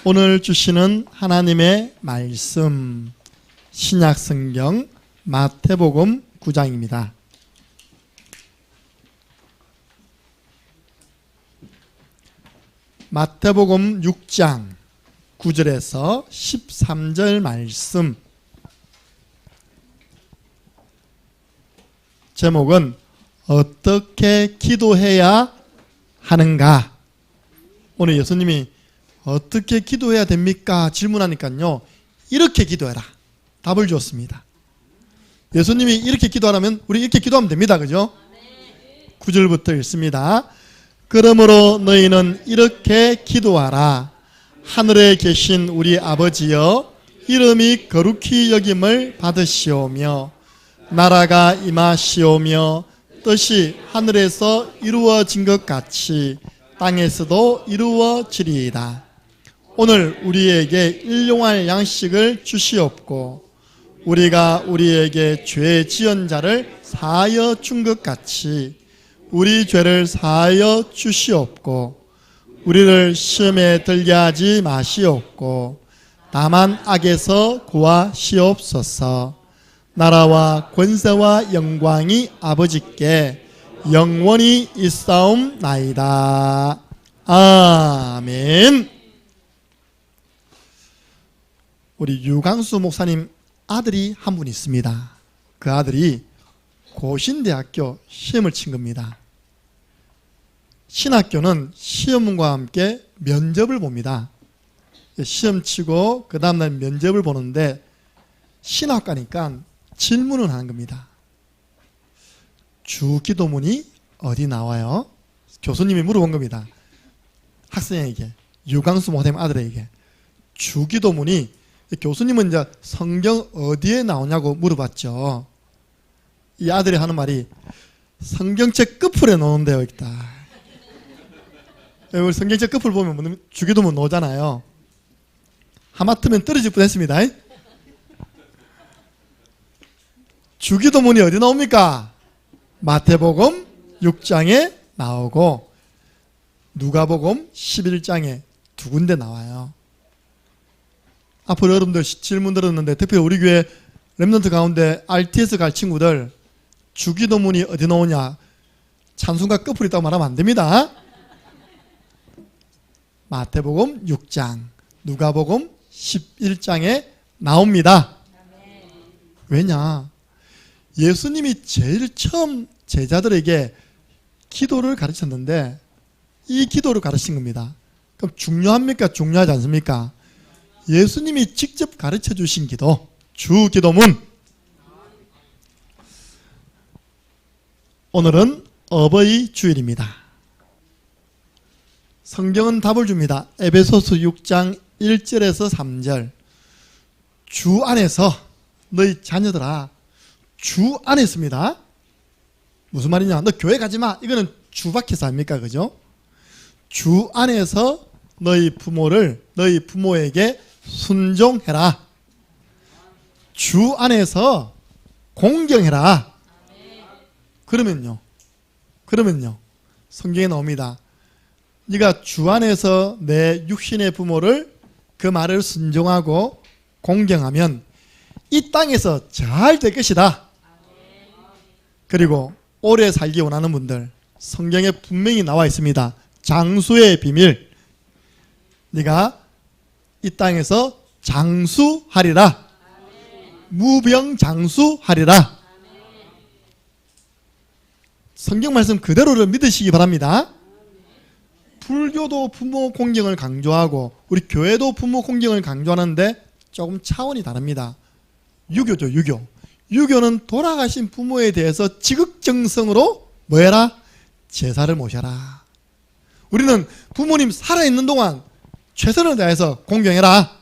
오늘 주시는 하나님의 말씀, 신약성경 마태복음 9장입니다. 마태복음 6장 9절에서 13절 말씀, 제목은 어떻게 기도해야 하는가? 오늘 예수님이 어떻게 기도해야 됩니까? 질문하니까요, 이렇게 기도해라 답을 주었습니다. 예수님이 이렇게 기도하라면 우리 이렇게 기도하면 됩니다. 그죠? 9절부터 읽습니다. 그러므로 너희는 이렇게 기도하라. 하늘에 계신 우리 아버지여, 이름이 거룩히 여김을 받으시오며 나라가 임하시오며 뜻이 하늘에서 이루어진 것 같이 땅에서도 이루어지리이다. 오늘 우리에게 일용할 양식을 주시옵고 우리가 우리에게 죄 지은 자를 사하여 준 것 같이 우리 죄를 사하여 주시옵고 우리를 시험에 들게 하지 마시옵고 다만 악에서 구하시옵소서. 나라와 권세와 영광이 아버지께 영원히 있사옵나이다. 아멘. 우리 유광수 목사님 아들이 한 분 있습니다. 그 아들이 고신대학교 시험을 친 겁니다. 신학교는 시험과 함께 면접을 봅니다. 시험 치고 그 다음날 면접을 보는데 신학과니까 질문을 하는 겁니다. 주기도문이 어디 나와요? 교수님이 물어본 겁니다. 학생에게, 유광수 목사님 아들에게. 주기도문이, 교수님은 이제 성경 어디에 나오냐고 물어봤죠. 이 아들이 하는 말이 성경책 끝풀에 놓는데요. 있다. 우리 성경책 끝풀 보면 주기도문 나오잖아요. 하마터면 떨어질 뻔했습니다. 주기도문이 어디 나옵니까? 마태복음 6장에 나오고 누가복음 11장에 두 군데 나와요. 앞으로 여러분들 질문 들었는데 특별히 우리 교회 렘넌트 가운데 RTS 갈 친구들 주기도문이 어디 나오냐, 찬송가 끝풀이 있다고 말하면 안 됩니다. 마태복음 6장, 누가복음 11장에 나옵니다. 왜냐? 예수님이 제일 처음 제자들에게 기도를 가르쳤는데 이 기도를 가르친 겁니다. 그럼 중요합니까? 중요하지 않습니까? 예수님이 직접 가르쳐 주신 기도, 주기도문. 오늘은 어버이 주일입니다. 성경은 답을 줍니다. 에베소서 6장 1절에서 3절. 주 안에서 너희 자녀들아, 주 안에 있습니다. 무슨 말이냐? 너 교회 가지 마. 이거는 주 밖에서 합니까? 그죠? 주 안에서 너희 부모에게 순종해라. 주 안에서 공경해라. 그러면요. 성경에 나옵니다. 네가 주 안에서 내 육신의 부모를 그 말을 순종하고 공경하면 이 땅에서 잘 될 것이다. 그리고 오래 살기 원하는 분들, 성경에 분명히 나와 있습니다. 장수의 비밀. 네가 이 땅에서 장수하리라. 무병장수하리라. 성경 말씀 그대로를 믿으시기 바랍니다. 불교도 부모 공경을 강조하고 우리 교회도 부모 공경을 강조하는데 조금 차원이 다릅니다. 유교죠, 유교. 유교는 돌아가신 부모에 대해서 지극정성으로 뭐해라? 제사를 모셔라. 우리는 부모님 살아있는 동안 최선을 다해서 공경해라.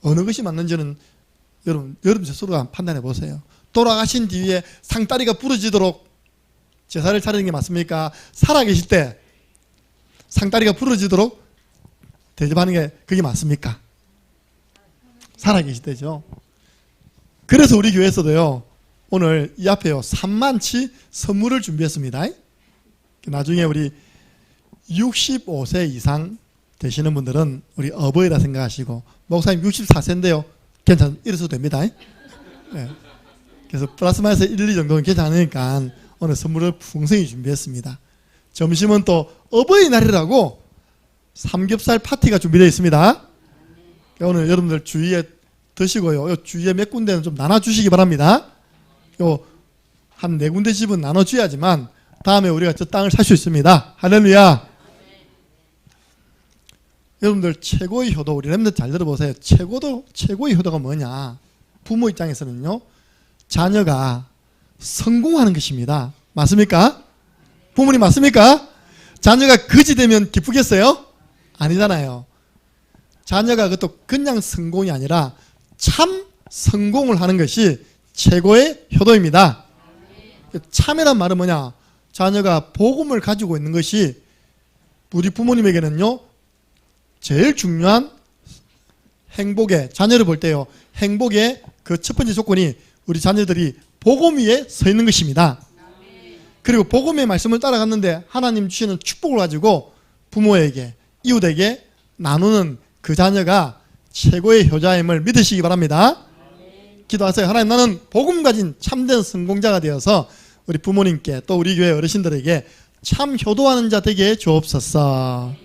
어느 것이 맞는지는 여러분 스스로가 판단해 보세요. 돌아가신 뒤에 상다리가 부러지도록 제사를 차리는 게 맞습니까? 살아계실 때 상다리가 부러지도록 대접하는 게 그게 맞습니까? 살아계실 때죠. 그래서 우리 교회에서도요, 오늘 이 앞에요, 3만치 선물을 준비했습니다. 나중에 우리 65세 이상 되시는 분들은 우리 어버이라 생각하시고, 목사님 64세인데요. 이래서 됩니다. 네. 그래서 플러스 마이너스 1, 2 정도는 괜찮으니까 오늘 선물을 풍성히 준비했습니다. 점심은 또 어버이날이라고 삼겹살 파티가 준비되어 있습니다. 오늘 여러분들 주위에 드시고요. 주위에 몇 군데는 좀 나눠주시기 바랍니다. 한 4군데 집은 나눠줘야지만 다음에 우리가 저 땅을 살 수 있습니다. 할렐루야. 여러분들 최고의 효도, 우리 렘넌트 잘 들어보세요. 최고의 효도가 뭐냐? 부모 입장에서는요, 자녀가 성공하는 것입니다. 맞습니까? 부모님 맞습니까? 자녀가 거지 되면 기쁘겠어요? 아니잖아요. 자녀가 그것도 그냥 성공이 아니라 참 성공을 하는 것이 최고의 효도입니다. 참이란 말은 뭐냐? 자녀가 복음을 가지고 있는 것이 우리 부모님에게는요, 제일 중요한 행복의, 자녀를 볼 때요, 행복의 그 첫 번째 조건이 우리 자녀들이 복음 위에 서 있는 것입니다. 그리고 복음의 말씀을 따라갔는데 하나님 주시는 축복을 가지고 부모에게, 이웃에게 나누는 그 자녀가 최고의 효자임을 믿으시기 바랍니다. 기도하세요. 하나님, 나는 복음 가진 참된 성공자가 되어서 우리 부모님께 또 우리 교회 어르신들에게 참 효도하는 자 되게 주옵소서.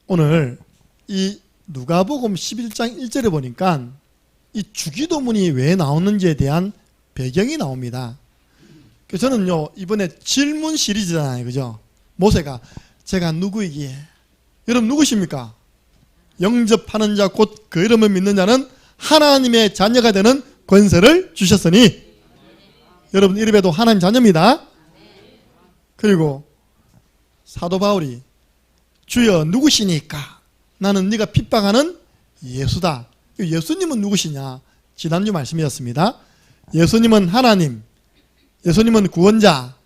오늘 이 누가복음 11장 1절에 보니까 이 주기도문이 왜 나오는지에 대한 배경이 나옵니다. 그래서 저는요, 이번에 질문 시리즈잖아요. 그죠? 모세가 제가 누구이기에, 여러분 누구십니까? 영접하는 자 곧 그 이름을 믿는 자는 하나님의 자녀가 되는 권세를 주셨으니, 여러분 이름에도 하나님 자녀입니다. 그리고 사도 바울이 주여 누구시니까? 나는 네가 핍박하는 예수다. 예수님은 누구시냐? 지난주 말씀이었습니다. 예수님은 하나님, 예수님은 구원자,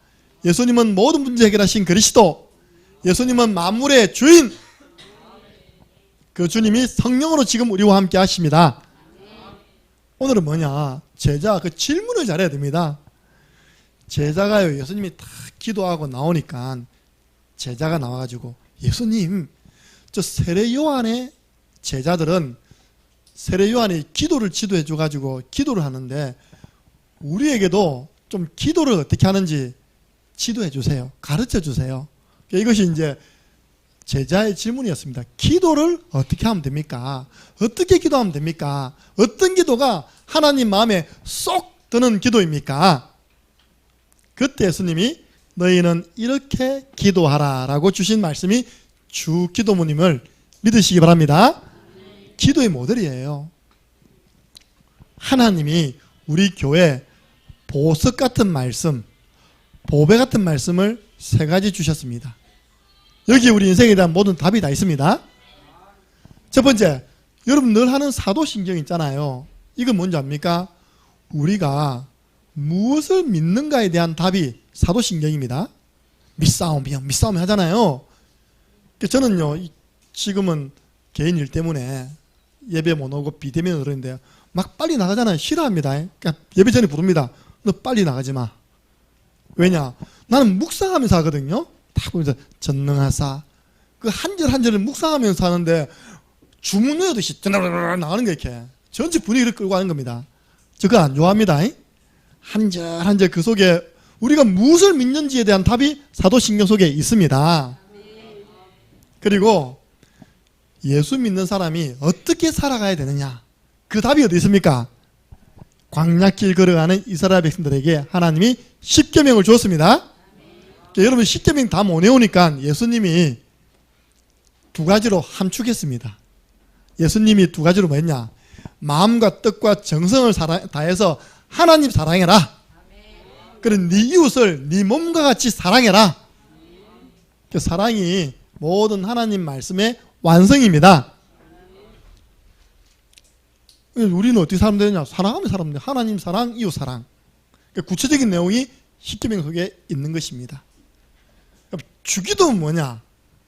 예수님은 모든 문제 해결하신 그리스도, 예수님은 만물의 주인, 그 주님이 성령으로 지금 우리와 함께 하십니다. 오늘은 뭐냐? 제자 그 질문을 잘해야 됩니다. 제자가요, 예수님이 다 기도하고 나오니까 제자가 나와가지고, 예수님, 저 세례 요한의 제자들은 세례 요한이 기도를 지도해 줘가지고 기도를 하는데 우리에게도 좀 기도를 어떻게 하는지 지도해 주세요. 가르쳐 주세요. 이것이 이제 제자의 질문이었습니다. 기도를 어떻게 하면 됩니까? 어떻게 기도하면 됩니까? 어떤 기도가 하나님 마음에 쏙 드는 기도입니까? 그때 예수님이 너희는 이렇게 기도하라 라고 주신 말씀이 주 기도문임을 믿으시기 바랍니다. 기도의 모델이에요. 하나님이 우리 교회 보석 같은 말씀, 보배 같은 말씀을 3가지 주셨습니다. 여기 우리 인생에 대한 모든 답이 다 있습니다. 첫 번째, 여러분 늘 하는 사도신경 있잖아요. 이건 뭔지 압니까? 우리가 무엇을 믿는가에 대한 답이 사도신경입니다. 믿사오며 하잖아요. 저는요, 지금은 개인 일 때문에 예배 못 오고 비대면으로 그러는데 막 빨리 나가잖아요. 싫어합니다. 그러니까 예배 전에 부릅니다. 너 빨리 나가지 마. 왜냐? 나는 묵상하면서 하거든요. 딱 보면서 전능하사, 그 한 절 한 절을 묵상하면서 하는데 주문 외우듯이 나가는 거 이렇게 전체 분위기를 끌고 가는 겁니다. 저 그거 안 좋아합니다. 한 절 한 절 그 속에 우리가 무엇을 믿는지에 대한 답이 사도신경 속에 있습니다. 그리고 예수 믿는 사람이 어떻게 살아가야 되느냐, 그 답이 어디 있습니까? 광야길 걸어가는 이스라엘 백성들에게 하나님이 십계명을 주었습니다. 여러분 10계명 다 못 외우니까 예수님이 2가지로 함축했습니다. 예수님이 2가지로 뭐 했냐? 마음과 뜻과 정성을 다해서 하나님 사랑해라. 그리고 네 이웃을 네 몸과 같이 사랑해라. 그 사랑이 모든 하나님 말씀의 완성입니다. 우리는 어떻게 살면 되느냐? 사랑하면 살면 돼. 하나님 사랑, 이웃 사랑. 구체적인 내용이 십계명 속에 있는 것입니다. 주기도는 뭐냐?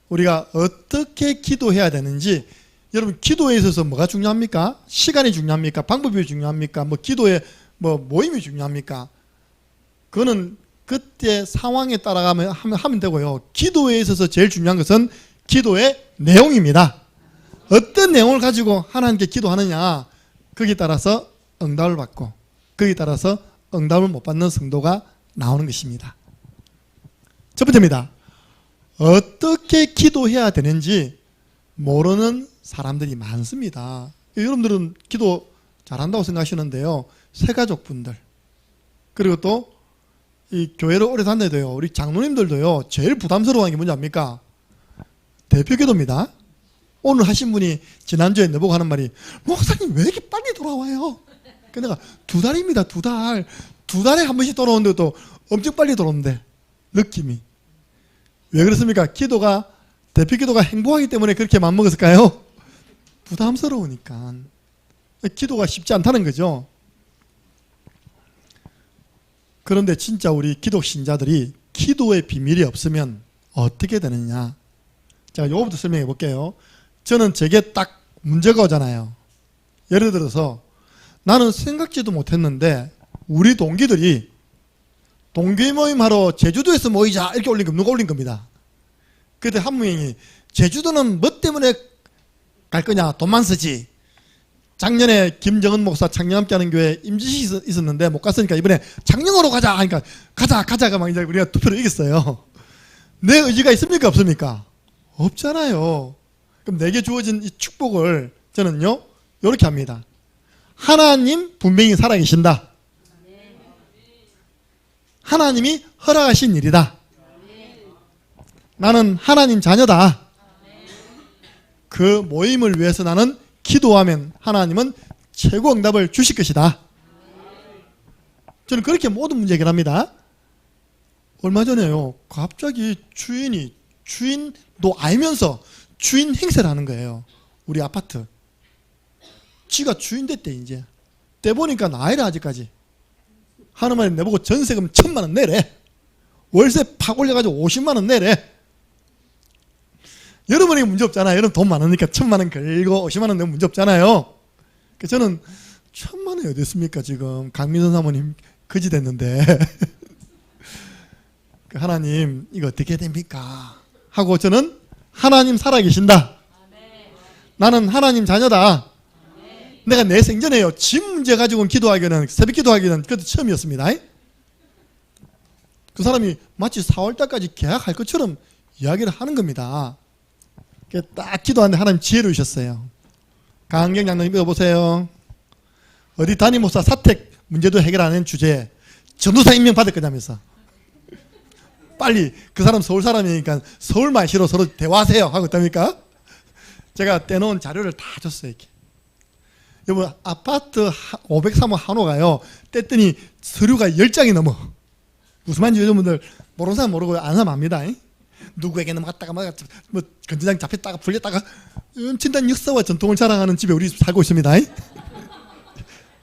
우리가 어떻게 기도해야 되는지, 여러분 기도에 있어서 뭐가 중요합니까? 시간이 중요합니까? 방법이 중요합니까? 기도의 모임이 중요합니까? 그거는 그때 상황에 따라가면 하면 되고요. 기도에 있어서 제일 중요한 것은 기도의 내용입니다. 어떤 내용을 가지고 하나님께 기도하느냐, 거기에 따라서 응답을 받고 거기에 따라서 응답을 못 받는 성도가 나오는 것입니다. 첫 번째입니다. 어떻게 기도해야 되는지 모르는 사람들이 많습니다. 여러분들은 기도 잘한다고 생각하시는데요. 새가족분들, 그리고 또 이 교회를 오래 다녀도요, 우리 장로님들도요, 제일 부담스러워하는 게 뭔지 압니까? 대표기도입니다. 오늘 하신 분이 지난주에 내보고 하는 말이, 목사님 왜 이렇게 빨리 돌아와요? 그 내가 2달입니다. 2달. 2달에 한 번씩 돌아오는데도 엄청 빨리 돌아오는데, 느낌이. 왜 그렇습니까? 기도가, 대표기도가 행복하기 때문에 그렇게 맘먹었을까요? 부담스러우니까. 기도가 쉽지 않다는 거죠. 그런데 진짜 우리 기독 신자들이 기도의 비밀이 없으면 어떻게 되느냐. 제가 이거부터 설명해 볼게요. 저는 제게 딱 문제가 오잖아요. 예를 들어서 나는 생각지도 못했는데 우리 동기들이 동기 모임하러 제주도에서 모이자 이렇게 올린 거 누가 올린 겁니다. 그때 한 명이 제주도는 뭐 때문에 갈 거냐, 돈만 쓰지. 작년에 김정은 목사 창녕함께하는 교회 임지시 있었는데 못 갔으니까 이번에 창녕으로 가자 하니까 가자가 막 이제 우리가 투표로 이겼어요. 내 의지가 있습니까 없습니까? 없잖아요. 그럼 내게 주어진 이 축복을 저는요 이렇게 합니다. 하나님 분명히 살아계신다. 하나님이 허락하신 일이다. 나는 하나님 자녀다. 그 모임을 위해서 나는 기도하면 하나님은 최고 응답을 주실 것이다. 저는 그렇게 모든 문제 해결합니다. 얼마 전에요, 갑자기 주인도 알면서 주인 행세를 하는 거예요. 우리 아파트. 지가 주인 됐대. 이제 때 보니까 나이래. 아직까지 하는 말이 내보고 전세금 1,000만 원 내래. 월세 팍 올려가지고 50만 원 내래. 여러분에게 문제 없잖아요. 여러분 돈 많으니까 1,000만 원 걸고 50만 원 내면 문제 없잖아요. 그래서 저는 1,000만 원이 어디 있습니까? 지금 강민선 사모님 거지 됐는데 하나님 이거 어떻게 됩니까? 하고 저는 하나님 살아계신다. 나는 하나님 자녀다. 내가 내 생전에요, 집 문제 가지고는 기도하기는, 새벽 기도하기는 그것도 처음이었습니다. 그 사람이 마치 4월달까지 계약할 것처럼 이야기를 하는 겁니다. 딱 기도하는데 하나님 지혜를 주셨어요. 강경 장로님 읽어보세요. 어디 담임 목사 사택 문제도 해결하는 주제에 전도사 임명 받을 거냐면서 빨리 그 사람 서울 사람이니까 서울 말씨로 서로 대화하세요 하고 있답니까? 제가 떼놓은 자료를 다 줬어요. 이렇게. 여러분 아파트 503호 한호가요 뗐더니 서류가 10장이 넘어. 무슨 말인지 여러분들 모르는 사람 모르고 아는 사람 압니다. 누구에게 넘어갔다가 뭐 건전장 잡혔다가 풀렸다가 엄청난 역사와 전통을 자랑하는 집에 우리 살고 있습니다.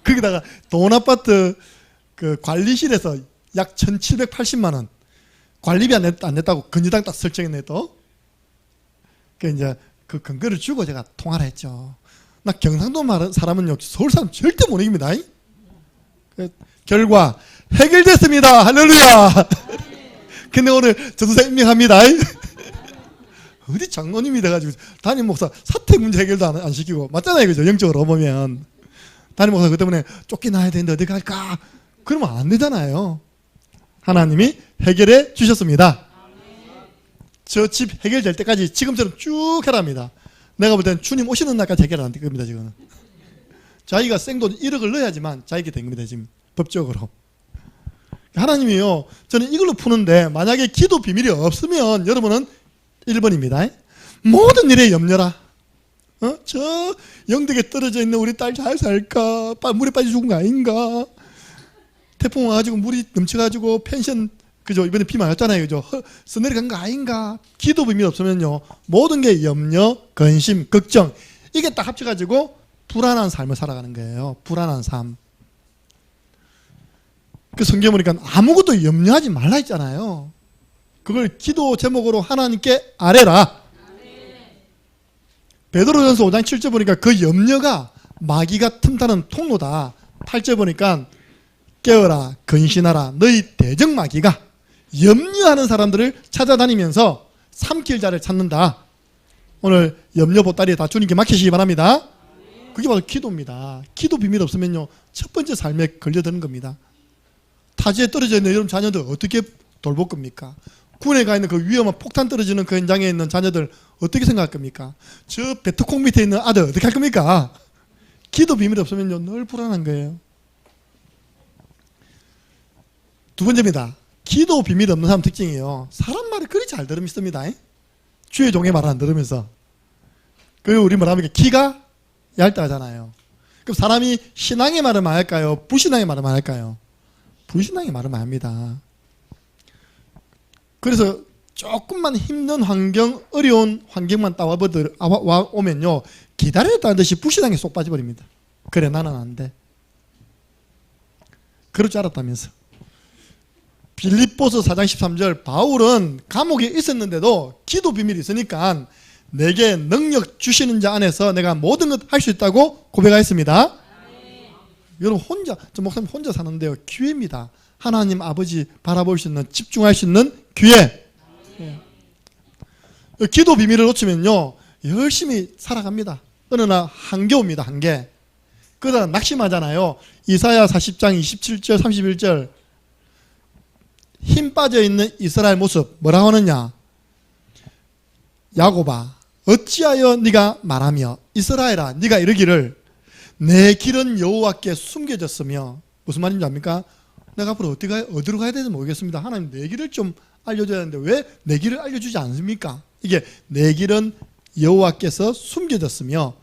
거기다가 돈아파트 그 관리실에서 약 1,780만 원 관리비 안 냈다고 건전장 딱 설정했네 또. 그 이제 그 근거를 주고 제가 통화를 했죠. 나 경상도 사람은요 서울 사람 절대 못 이깁니다. 결과 해결됐습니다. 할렐루야. 근데 오늘 전도사 임명합니다. 어디 장로님이 돼가지고 담임 목사 사택 문제 해결도 안 시키고 맞잖아요, 그죠? 영적으로 보면 담임 목사 그 때문에 쫓겨나야 되는데 어디 갈까? 그러면 안 되잖아요. 하나님이 해결해 주셨습니다. 저 집 해결될 때까지 지금처럼 쭉 해랍니다. 내가 볼 때는 주님 오시는 날까지 해결 안 될 겁니다. 지금 자기가 생돈 1억을 넣어야지만 자기게 된 겁니다. 지금 법적으로. 하나님이요, 저는 이걸로 푸는데 만약에 기도 비밀이 없으면 여러분은 1번입니다. 모든 일에 염려라. 저 영덕에 떨어져 있는 우리 딸 잘 살까? 물에 빠져 죽은 거 아닌가? 태풍 와가지고 물이 넘쳐가지고 펜션 그죠? 이번에 비 많았잖아요, 그죠? 써내려간 거 아닌가? 기도 비밀 없으면요 모든 게 염려, 근심, 걱정 이게 딱 합쳐가지고 불안한 삶을 살아가는 거예요. 불안한 삶. 그 성경 보니까 아무것도 염려하지 말라 했잖아요. 그걸 기도 제목으로 하나님께 아뢰라. 베드로전서 5장 7절 보니까 그 염려가 마귀가 틈타는 통로다. 8절 보니까 깨어라, 근신하라, 너희 대적 마귀가 염려하는 사람들을 찾아다니면서 삼킬 자를 찾는다. 오늘 염려 보따리에 다 주님께 맡기시기 바랍니다. 그게 바로 기도입니다. 기도 비밀 없으면요, 첫 번째 삶에 걸려드는 겁니다. 타지에 떨어져 있는 여러분 자녀들 어떻게 돌볼 겁니까? 군에 가 있는 그 위험한 폭탄 떨어지는 그 현장에 있는 자녀들 어떻게 생각할 겁니까? 저 베트콩 밑에 있는 아들 어떻게 할 겁니까? 기도 비밀이 없으면요, 늘 불안한 거예요. 두 번째입니다. 기도 비밀이 없는 사람 특징이에요. 사람 말을 그리 잘 들으십니다. 주의 종의 말을 안 들으면서. 그리고 우리 뭐라 합니까? 기가 얇다잖아요. 그럼 사람이 신앙의 말을 많이 할까요? 불신앙의 말을 많이 할까요? 불신앙의 말을 많이 합니다. 그래서 조금만 힘든 환경, 어려운 환경만 오면요, 기다렸다는 듯이 불신앙에 쏙 빠져버립니다. 그래, 나는 안 돼. 그럴 줄 알았다면서. 빌립보서 4장 13절, 바울은 감옥에 있었는데도 기도 비밀이 있으니까 내게 능력 주시는 자 안에서 내가 모든 것 할 수 있다고 고백하였습니다. 여러분, 저 목사님 혼자 사는데요, 기회입니다. 하나님 아버지 바라볼 수 있는, 집중할 수 있는 기회. 기도 비밀을 놓치면요, 열심히 살아갑니다. 어느 날 한계 옵니다. 한계. 그러다 낙심하잖아요. 이사야 40장 27절 31절, 힘 빠져있는 이스라엘 모습 뭐라고 하느냐? 야곱아, 어찌하여 네가 말하며 이스라엘아 네가 이르기를 내 길은 여호와께 숨겨졌으며. 무슨 말인지 압니까? 내가 앞으로 어디로 가야 되는지 모르겠습니다. 하나님 내 길을 좀 알려줘야 하는데 왜 내 길을 알려주지 않습니까? 이게 내 길은 여호와께서 숨겨졌으며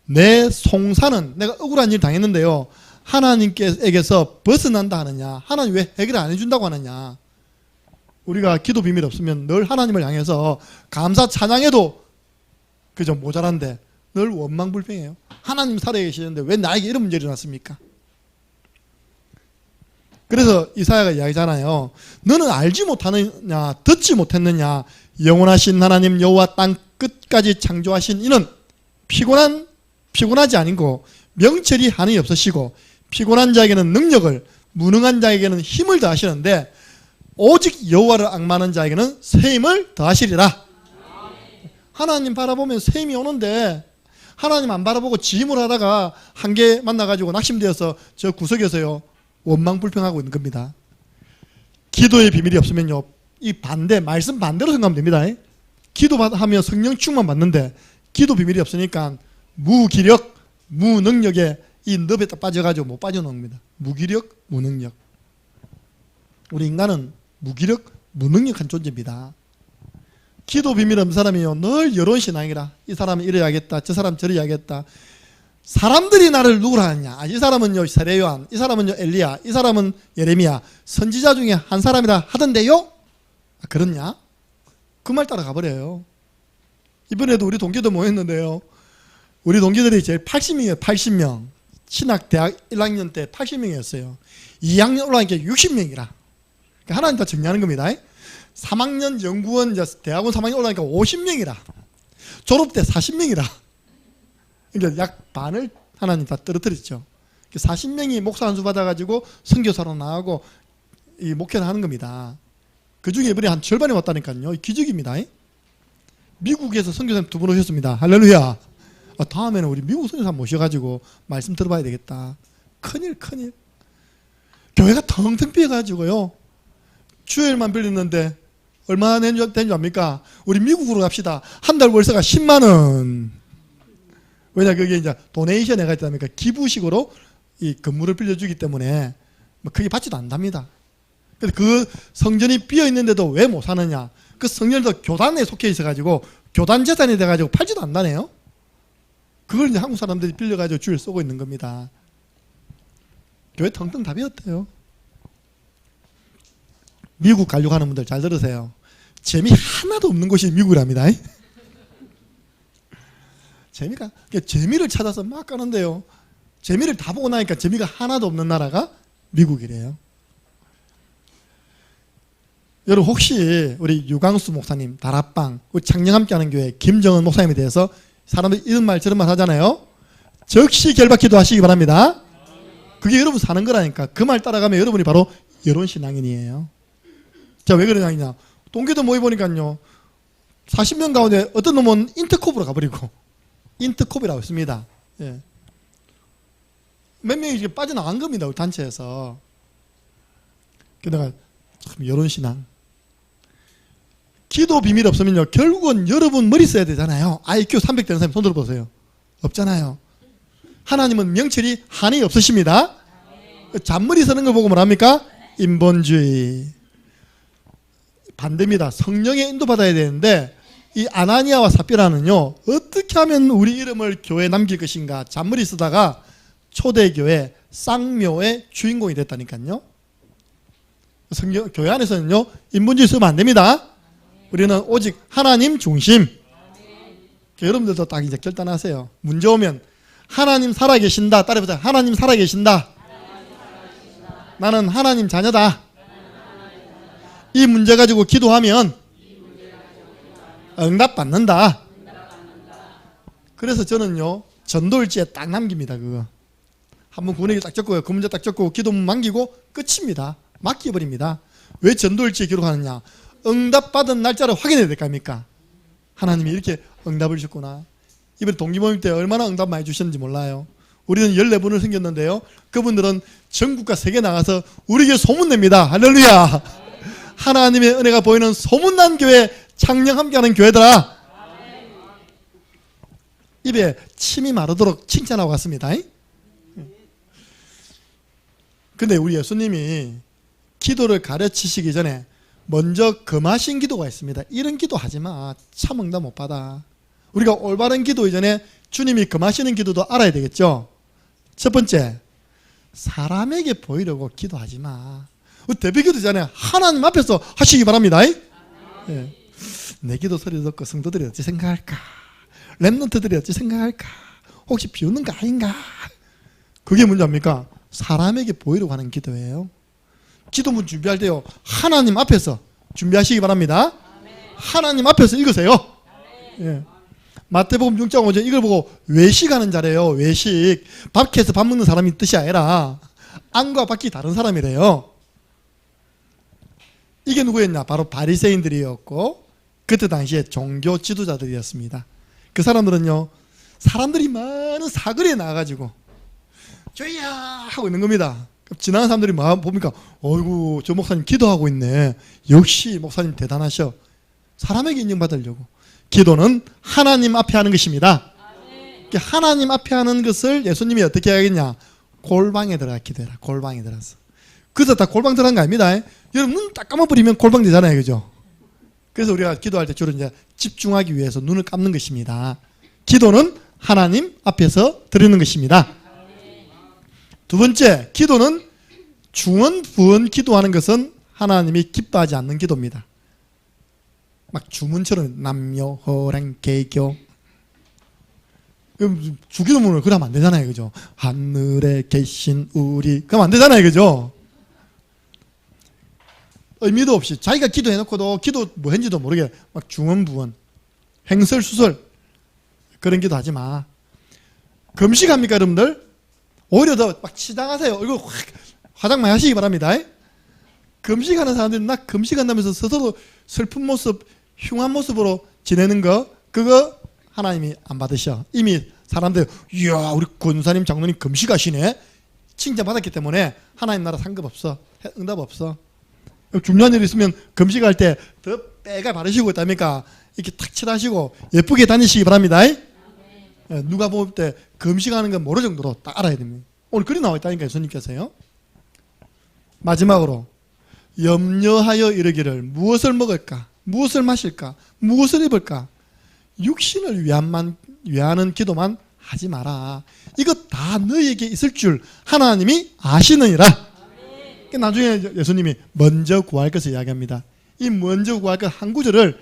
내 송사는, 내가 억울한 일 당했는데요, 하나님께서 벗어난다 하느냐? 하나님 왜 해결 안 해준다고 하느냐? 우리가 기도 비밀 없으면 늘 하나님을 향해서 감사 찬양해도 그저 모자란데 늘 원망불평해요. 하나님 살아계시는데 왜 나에게 이런 문제가 일어났습니까? 그래서 이사야가 이야기잖아요. 너는 알지 못하느냐, 듣지 못했느냐? 영원하신 하나님 여호와 땅 끝까지 창조하신 이는 피곤하지 아니고 명철이 한이 없으시고 피곤한 자에게는 능력을, 무능한 자에게는 힘을 더하시는데 오직 여호와를 앙마하는 자에게는 새 힘을 더하시리라. 하나님 바라보면 새 힘이 오는데 하나님 안 바라보고 지 힘을 하다가 한계 만나가지고 낙심되어서 저 구석에서요 원망불평하고 있는 겁니다. 기도의 비밀이 없으면요, 이 반대, 말씀 반대로 생각하면 됩니다. 기도하면 성령 충만 받는데 기도 비밀이 없으니까 무기력, 무능력에 이 늪에 딱 빠져가지고 못 빠져나옵니다. 무기력, 무능력. 우리 인간은 무기력, 무능력한 존재입니다. 기도 비밀 없는 사람이요, 늘 여론 신앙이라. 이 사람은 이래야겠다, 저 사람 저래야겠다. 사람들이 나를 누구라 하느냐? 이 사람은요 세례요한, 이 사람은요 엘리야, 이 사람은 예레미야, 선지자 중에 한 사람이라 하던데요? 그렇냐? 그 말 따라 가버려요. 이번에도 우리 동기들 모였는데요, 우리 동기들이 제일 80명이에요. 80명. 신학 대학 1학년 때 80명이었어요. 2학년 올라가니까 60명이라. 하나님 다 정리하는 겁니다. 3학년 연구원, 대학원 3학년 올라가니까 50명이라. 졸업 때 40명이라. 그러니까 약 반을 하나님 다 떨어뜨렸죠. 40명이 목사 한 수 받아가지고 선교사로 나가고 이 목회를 하는 겁니다. 그 중에 이번에 한 절반이 왔다니까요. 기적입니다. 미국에서 선교사님 2분 오셨습니다. 할렐루야. 다음에는 우리 미국 선교사 모셔가지고 말씀 들어봐야 되겠다. 큰일. 교회가 텅텅 비어가지고요, 주일만 빌렸는데 얼마나 되는 줄 압니까? 우리 미국으로 갑시다. 한 달 월세가 10만 원. 왜냐, 그게 이제 도네이션 해가 있다니까 기부식으로 이 건물을 빌려주기 때문에 뭐 크게 받지도 않답니다. 그래서 그 성전이 비어 있는데도 왜 못 사느냐? 그 성전도 교단에 속해 있어가지고 교단 재산이 돼가지고 팔지도 않다네요. 그걸 이제 한국 사람들이 빌려가지고 주일 쏘고 있는 겁니다. 교회 텅텅 다 비었대요. 미국 가려고 하는 분들 잘 들으세요. 재미 하나도 없는 곳이 미국이랍니다. 재미를 찾아서 막 가는데요, 재미를 다 보고 나니까 재미가 하나도 없는 나라가 미국이래요. 여러분, 혹시 우리 유광수 목사님, 다락방, 우리 창녕 함께하는 교회 김정은 목사님에 대해서 사람들이 이런 말 저런 말 하잖아요. 즉시 결박 기도하시기 바랍니다. 그게 여러분 사는 거라니까. 그 말 따라가면 여러분이 바로 여론신앙인이에요. 자, 왜 그러냐. 동기도 모여 보니까요. 40명 가운데 어떤 놈은 인터콥으로 가버리고, 인터콥이라고 있습니다. 예. 몇 명이 이렇게 빠져나간 겁니다. 우리 단체에서. 게다가 참 여론 신앙. 기도 비밀 없으면요. 결국은 여러분 머리 써야 되잖아요. IQ 300 되는 사람 손 들어보세요. 없잖아요. 하나님은 명철이 한이 없으십니다. 잔머리 서는 걸 보고 뭐랍니까? 인본주의. 반대입니다. 성령의 인도받아야 되는데 이 아나니아와 삽비라는요. 어떻게 하면 우리 이름을 교회에 남길 것인가 잔머리 쓰다가 초대교회 쌍묘의 주인공이 됐다니까요. 교회 안에서는요. 인본주의 쓰면 안 됩니다. 우리는 오직 하나님 중심. 여러분들도 딱 이제 결단하세요. 문제 오면 하나님 살아계신다. 따라해보자. 하나님 살아계신다. 나는 하나님 자녀다. 이 문제 가지고 기도하면 응답받는다. 그래서 저는요. 전도일지에 딱 남깁니다. 그거. 한번 군에게 딱 적고요. 그 문제 딱 적고 기도문 남기고 끝입니다. 맡겨버립니다. 왜 전도일지에 기록하느냐. 응답받은 날짜를 확인해야 될 거 아닙니까? 하나님이 이렇게 응답을 주셨구나. 이번에 동기모임 때 얼마나 응답 많이 주셨는지 몰라요. 우리는 14분을 생겼는데요. 그분들은 전국과 세계 나가서 우리 교회 소문냅니다. 할렐루야. 하나님의 은혜가 보이는 소문난 교회, 창녕 함께하는 교회들아. 입에 침이 마르도록 칭찬하고 갔습니다. 근데 우리 예수님이 기도를 가르치시기 전에 먼저 금하신 기도가 있습니다. 이런 기도 하지 마. 참 응답 못 받아. 우리가 올바른 기도 이전에 주님이 금하시는 기도도 알아야 되겠죠. 첫 번째, 사람에게 보이려고 기도하지 마. 대비 기도잖아요. 하나님 앞에서 하시기 바랍니다. 예. 내 기도 소리 듣고 성도들이 어찌 생각할까? 랩런트들이 어찌 생각할까? 혹시 비웃는 거 아닌가? 그게 문제입니까? 사람에게 보이려고 하는 기도예요. 기도문 준비할 때요. 하나님 앞에서 준비하시기 바랍니다. 하나님 앞에서 읽으세요. 예. 마태복음 6장 5절 이걸 보고 외식하는 자래요. 외식. 밖에서 밥 먹는 사람이 뜻이 아니라 안과 밖이 다른 사람이래요. 이게 누구였냐? 바로 바리새인들이었고 그때 당시에 종교 지도자들이었습니다. 그 사람들은요. 사람들이 많은 사거리에 나와가지고 주야 하고 있는 겁니다. 지나가는 사람들이 막 보니까 어이구 저 목사님 기도하고 있네. 역시 목사님 대단하셔. 사람에게 인정받으려고. 기도는 하나님 앞에 하는 것입니다. 하나님 앞에 하는 것을 예수님이 어떻게 하겠냐. 골방에 들어가 기도해라. 골방에 들어가서. 그래서 다 골방 들어간 거 아닙니다. 여러분 눈 딱 감아버리면 골방 되잖아요. 그죠? 그래서 우리가 기도할 때 주로 이제 집중하기 위해서 눈을 감는 것입니다. 기도는 하나님 앞에서 드리는 것입니다. 두 번째, 기도는 중언부언 기도하는 것은 하나님이 기뻐하지 않는 기도입니다. 막 주문처럼 남녀, 호랑, 개교. 주기도문을 그러면 안 되잖아요. 그죠? 하늘에 계신 우리. 그러면 안 되잖아요. 그죠? 의미도 없이 자기가 기도해놓고도 기도 뭐 했는지도 모르게 막 중언부언, 행설수설 그런 기도 하지 마. 금식합니까 여러분들? 오히려 더 막 치장하세요. 얼굴 확 화장 많이 하시기 바랍니다. 금식하는 사람들은 나 금식한다면서 스스로 슬픈 모습, 흉한 모습으로 지내는 거 그거 하나님이 안 받으셔. 이미 사람들 이야 우리 권사님 장로님 금식하시네 칭찬받았기 때문에 하나님 나라 상관없어. 응답 없어. 중요한 일 있으면 금식할 때 더 빼가 바르시고 있답니까? 이렇게 탁 칠하시고 예쁘게 다니시기 바랍니다. 누가 볼 때 금식하는 건 모를 정도로 딱 알아야 됩니다. 오늘 글이 나와 있다니까요. 예수님께서요. 마지막으로 염려하여 이르기를 무엇을 먹을까? 무엇을 마실까? 무엇을 입을까? 육신을 위하는 기도만 하지 마라. 이것 다 너희에게 있을 줄 하나님이 아시느니라. 나중에 예수님이 먼저 구할 것을 이야기합니다. 이 먼저 구할 것 한 구절을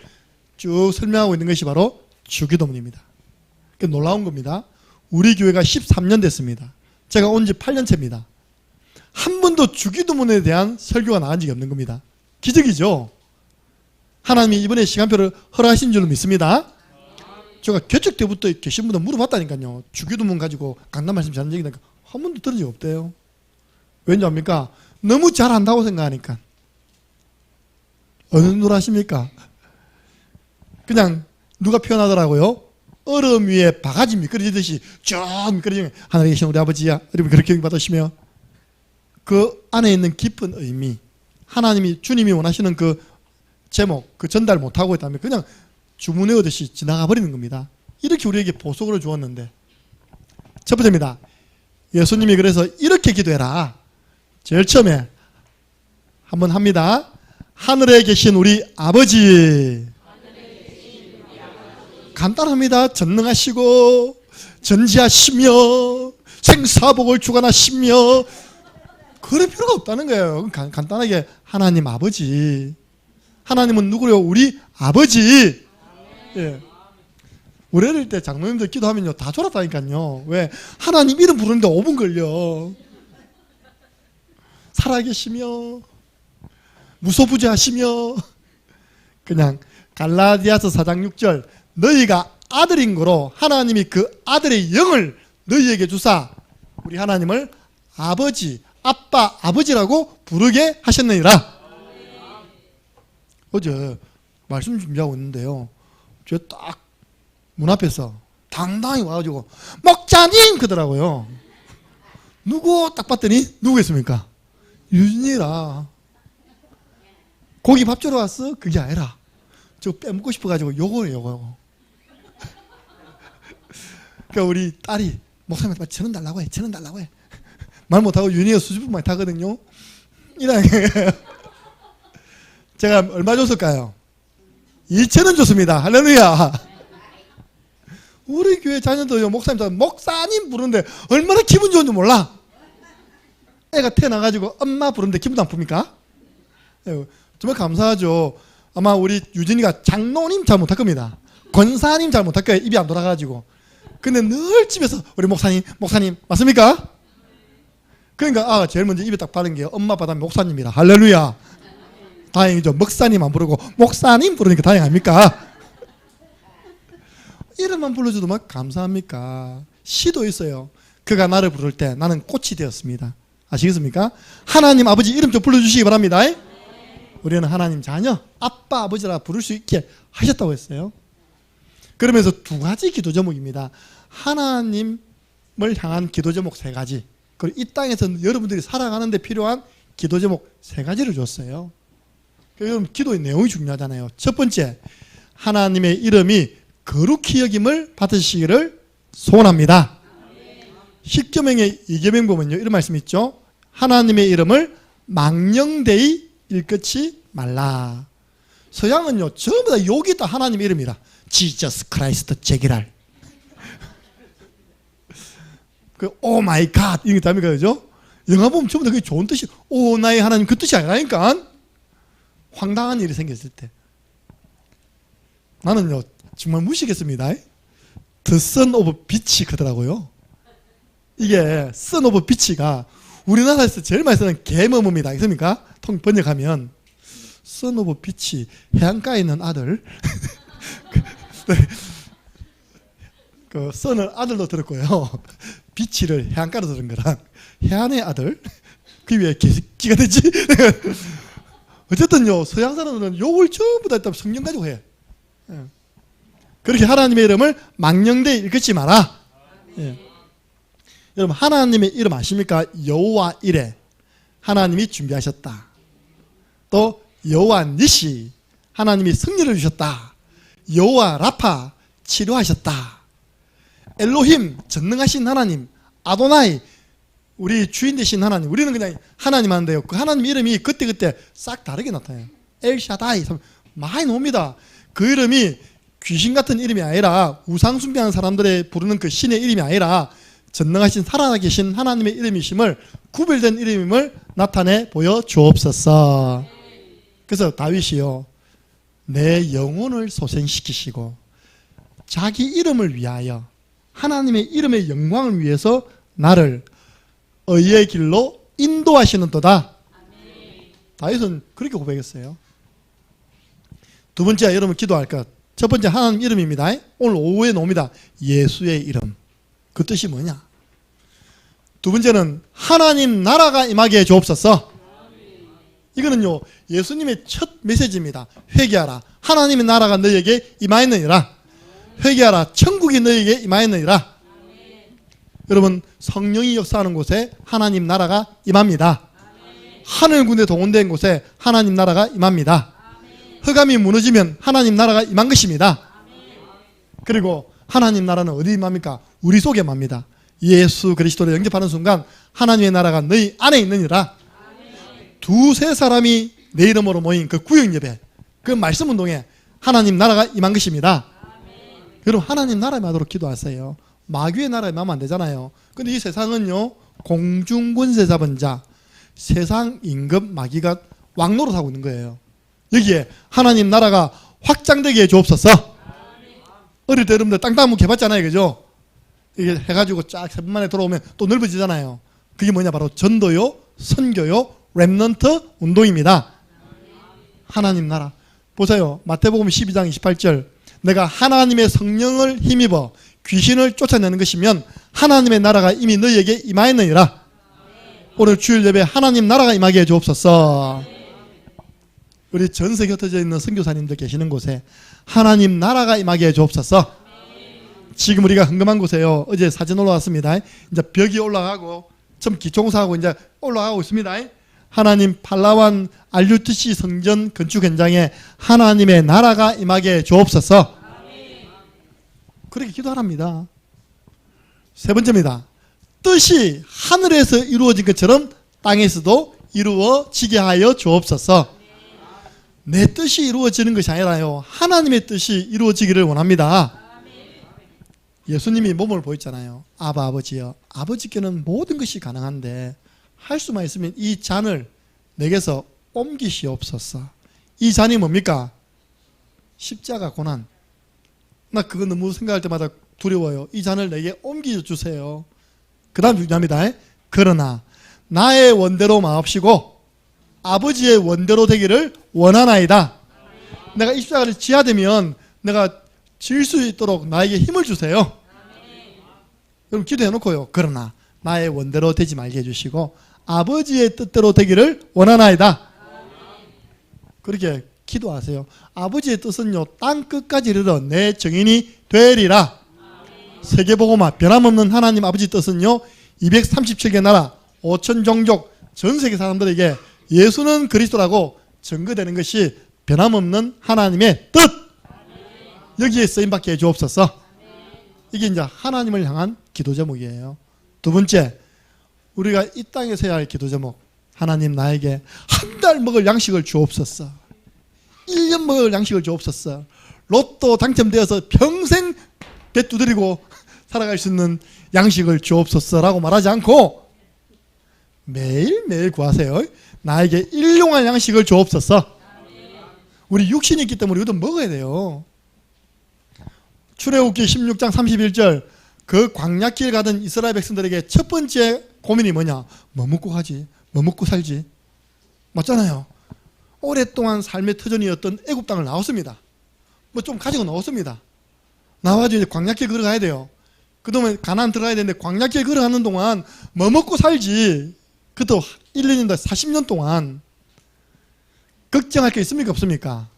쭉 설명하고 있는 것이 바로 주기도문입니다. 놀라운 겁니다. 우리 교회가 13년 됐습니다. 제가 온 지 8년째입니다. 한 번도 주기도문에 대한 설교가 나간 적이 없는 겁니다. 기적이죠. 하나님이 이번에 시간표를 허락하신 줄로 믿습니다. 제가 개척 때부터 계신 분들 물어봤다니까요. 주기도문 가지고 강단 말씀 잘하는 얘기니까 한 번도 들은 적 없대요. 왠지 압니까? 너무 잘한다고 생각하니까. 어느 눈으로 하십니까? 그냥 누가 표현하더라고요. 얼음 위에 바가지 미끄러지듯이 쭉 미끄러지면 하늘에 계신 우리 아버지야 여러분 그렇게 받으시며 그 안에 있는 깊은 의미 하나님이 주님이 원하시는 그 제목 그 전달 못하고 있다면 그냥 주문 외우듯이 지나가 버리는 겁니다. 이렇게 우리에게 보석으로 주었는데 첫 번째입니다. 예수님이 그래서 이렇게 기도해라. 제일 처음에 한번 합니다. 하늘에 계신 우리 아버지. 간단합니다. 전능하시고 전지하시며 생사복을 주관하시며 그럴 필요가 없다는 거예요. 간단하게 하나님 아버지. 하나님은 누구요? 우리 아버지. 예. 우리 어릴 때 장로님들 기도하면요 다 졸았다니까요. 왜? 하나님 이름 부르는데 5분 걸려. 살아계시며 무소부재하시며 그냥 갈라디아서 4장 6절 너희가 아들인 거로 하나님이 그 아들의 영을 너희에게 주사 우리 하나님을 아버지, 아빠, 아버지라고 부르게 하셨느니라. 어제 말씀 준비하고 있는데요. 저 딱 문 앞에서 당당히 와가지고 목자님 그러더라고요. 누구 딱 봤더니 누구겠습니까? 유진이라. 고기 밥 주러 왔어? 그게 아니라 저 빼먹고 싶어가지고 요거. 그러니까 우리 딸이 목사님한테 1,000원 달라고 해. 1,000원 달라고 해. 말 못하고 윤희가 수줍음만 타거든요. 이런 제가 얼마 줬을까요? 2,000원 줬습니다. 할렐루야. 우리 교회 자녀도 목사님 부르는데 얼마나 기분 좋은지 몰라. 애가 태어나가지고 엄마 부르는데 기분 나쁩니까? 정말 감사하죠. 아마 우리 유진이가 장로님 잘 못할 겁니다. 권사님 잘 못할 거예요. 입이 안 돌아가지고. 근데 늘 집에서 우리 목사님 맞습니까? 그러니까 제일 먼저 입에 딱 바른 게 엄마 아빠 다음에 목사님이라. 할렐루야. 다행이죠. 목사님 안 부르고 목사님 부르니까 다행 아닙니까? 이름만 불러줘도 막 감사합니까? 시도 있어요. 그가 나를 부를 때 나는 꽃이 되었습니다. 아시겠습니까? 하나님 아버지 이름 좀 불러주시기 바랍니다. 우리는 하나님 자녀 아빠 아버지라 부를 수 있게 하셨다고 했어요. 그러면서 두 가지 기도 제목입니다. 하나님을 향한 기도 제목 3가지 그리고 이 땅에서 여러분들이 살아가는 데 필요한 기도 제목 3가지를 줬어요. 여러분 기도의 내용이 중요하잖아요. 첫 번째 하나님의 이름이 거룩히 여김을 받으시기를 소원합니다. 십계명의 2계명 보면요 이런 말씀이 있죠. 하나님의 이름을 망령되이 일컫지 말라. 서양은요 전부 다 여기 다 하나님의 이름이라. 지저스 크라이스트 제기랄. 오 마이 갓 이런 게 답니까? 그죠? 영화 보면 전부 다 그게 좋은 뜻이 오 나의 하나님 그 뜻이 아니라니까. 황당한 일이 생겼을 때 나는요 정말 무시겠습니다. The Son of Bitch 그러더라고요. 이게 Son of Bitch가 우리나라에서 제일 많이 쓰는 개머무입니다. 알겠습니까? 통 번역하면 Son of Bitch 해안가에 있는 아들 그 Son을 아들로 들었고요. 비치를 해안가로 들은 거랑 해안의 아들 그 위에 기가 되지. 어쨌든요 서양 사람들은 욕을 전부 다 성경 가지고 해. 그렇게 하나님의 이름을 망령되이 일컫지 마라. 예. 여러분 하나님의 이름 아십니까? 여호와 이레 하나님이 준비하셨다. 또 여호와 니시 하나님이 승리를 주셨다. 여호와 라파 치료하셨다. 엘로힘 전능하신 하나님 아도나이 우리 주인 되신 하나님. 우리는 그냥 하나님 하는데요 그 하나님 이름이 그때그때 싹 다르게 나타나요. 엘샤다이 많이 나옵니다. 그 이름이 귀신 같은 이름이 아니라 우상 숭배하는 사람들의 부르는 그 신의 이름이 아니라 전능하신 살아계신 하나님의 이름이심을 구별된 이름임을 나타내 보여 주옵소서. 그래서 다윗이요 내 영혼을 소생시키시고 자기 이름을 위하여 하나님의 이름의 영광을 위해서 나를 의의 길로 인도하시는도다. 다윗은 그렇게 고백했어요. 두 번째 여러분 기도할 것. 첫 번째 하나님 이름입니다. 오늘 오후에 나옵니다. 예수의 이름. 그 뜻이 뭐냐? 두 번째는 하나님 나라가 임하게 해 주옵소서. 이거는요, 예수님의 첫 메시지입니다. 회개하라. 하나님의 나라가 너희에게 임하였느니라. 회개하라. 천국이 너희에게 임하였느니라. 여러분, 성령이 역사하는 곳에 하나님 나라가 임합니다. 하늘 군대 동원된 곳에 하나님 나라가 임합니다. 흑암이 무너지면 하나님 나라가 임한 것입니다. 그리고 하나님 나라는 어디 임합니까? 우리 속에 임합니다. 예수 그리스도를 영접하는 순간 하나님의 나라가 너희 안에 있느니라. 두세 사람이 내 이름으로 모인 그 구역 예배, 그 말씀 운동에 하나님 나라가 임한 것입니다. 여러분, 하나님 나라에 임하도록 기도하세요. 마귀의 나라에 임하면 안 되잖아요. 근데 이 세상은요, 공중권세 잡은 자, 세상 임금 마귀가 왕노릇하고 있는 거예요. 여기에 하나님 나라가 확장되게 해 주옵소서. 어릴 때 여러분들 땅따먹 해봤잖아요, 그죠? 이게 해가지고 쫙 3분 만에 돌아오면 또 넓어지잖아요. 그게 뭐냐, 바로 전도요, 선교요, 렘넌트 운동입니다. 하나님 나라 보세요. 마태복음 12장 28절, 내가 하나님의 성령을 힘입어 귀신을 쫓아내는 것이면 하나님의 나라가 이미 너희에게 임하였느니라. 오늘 주일 예배 하나님 나라가 임하게 해 주옵소서. 우리 전 세계 흩어져 있는 선교사님들 계시는 곳에 하나님 나라가 임하게 해 주옵소서. 지금 우리가 흥금한 곳에요, 어제 사진 올라왔습니다. 이제 벽이 올라가고 좀 기초공사하고 이제 올라가고 있습니다. 하나님 팔라완 RUTC 성전 건축 현장에 하나님의 나라가 임하게 해 주옵소서. 그렇게 기도하랍니다. 세 번째입니다. 뜻이 하늘에서 이루어진 것처럼 땅에서도 이루어지게 하여 주옵소서. 내 뜻이 이루어지는 것이 아니라요, 하나님의 뜻이 이루어지기를 원합니다. 예수님이 몸을 보였잖아요. 아바 아버지여, 아버지께는 모든 것이 가능한데 할 수만 있으면 이 잔을 내게서 옮기시옵소서. 이 잔이 뭡니까? 십자가 고난. 나 그거 너무 생각할 때마다 두려워요. 이 잔을 내게 옮겨주세요. 그 다음 중요합니다. 그러나 나의 원대로 마옵시고 아버지의 원대로 되기를 원하나이다. 내가 이 십자가를 지어야 되면 내가 질 수 있도록 나에게 힘을 주세요. 여러분, 기도해놓고요, 그러나 나의 원대로 되지 말게 해주시고 아버지의 뜻대로 되기를 원하나이다. 그렇게 기도하세요. 아버지의 뜻은요, 땅 끝까지 이르러 내 정인이 되리라. 세계복음화 변함없는 하나님 아버지 뜻은요, 237개 나라 5천 종족 전 세계 사람들에게 예수는 그리스도라고 증거되는 것이 변함없는 하나님의 뜻. 여기에 쓰임받게 해 주옵소서. 이게 이제 하나님을 향한 기도 제목이에요. 두 번째, 우리가 이 땅에서 해야 할 기도 제목, 하나님 나에게 한 달 먹을 양식을 주옵소서. 1년 먹을 양식을 주옵소서. 로또 당첨되어서 평생 배 두드리고 살아갈 수 있는 양식을 주옵소서라고 말하지 않고 매일매일 구하세요. 나에게 일용할 양식을 주옵소서. 우리 육신이 있기 때문에 이것도 먹어야 돼요. 출애굽기 16장 31절, 그 광야길 가던 이스라엘 백성들에게 첫 번째 고민이 뭐냐? 뭐 먹고 가지? 뭐 먹고 살지? 맞잖아요. 오랫동안 삶의 터전이었던 애굽 땅을 나왔습니다. 뭐 좀 가지고 나왔습니다. 나와가지고 이제 광야길 걸어가야 돼요. 그동안 가나안 들어가야 되는데 광야길 걸어가는 동안 뭐 먹고 살지? 그것도 1, 2년도 40년 동안 걱정할 게 있습니까? 없습니까?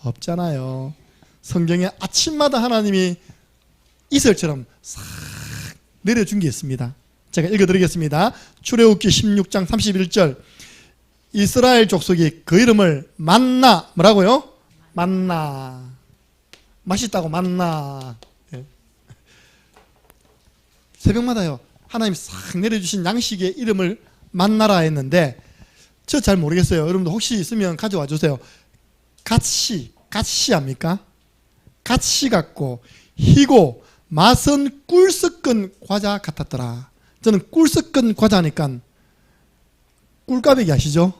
없잖아요. 성경에 아침마다 하나님이 이슬처럼 싹 내려준 게 있습니다. 제가 읽어드리겠습니다. 출애굽기 16장 31절, 이스라엘 족속이 그 이름을 만나, 뭐라고요? 만나. 맛있다고 만나. 예. 새벽마다요, 하나님이 싹 내려주신 양식의 이름을 만나라 했는데 저 잘 모르겠어요. 여러분들 혹시 있으면 가져와 주세요. 갓시 압니까? 갓시 같고 희고 맛은 꿀 섞은 과자 같았더라. 저는 꿀 섞은 과자니까 꿀꽈배기 아시죠?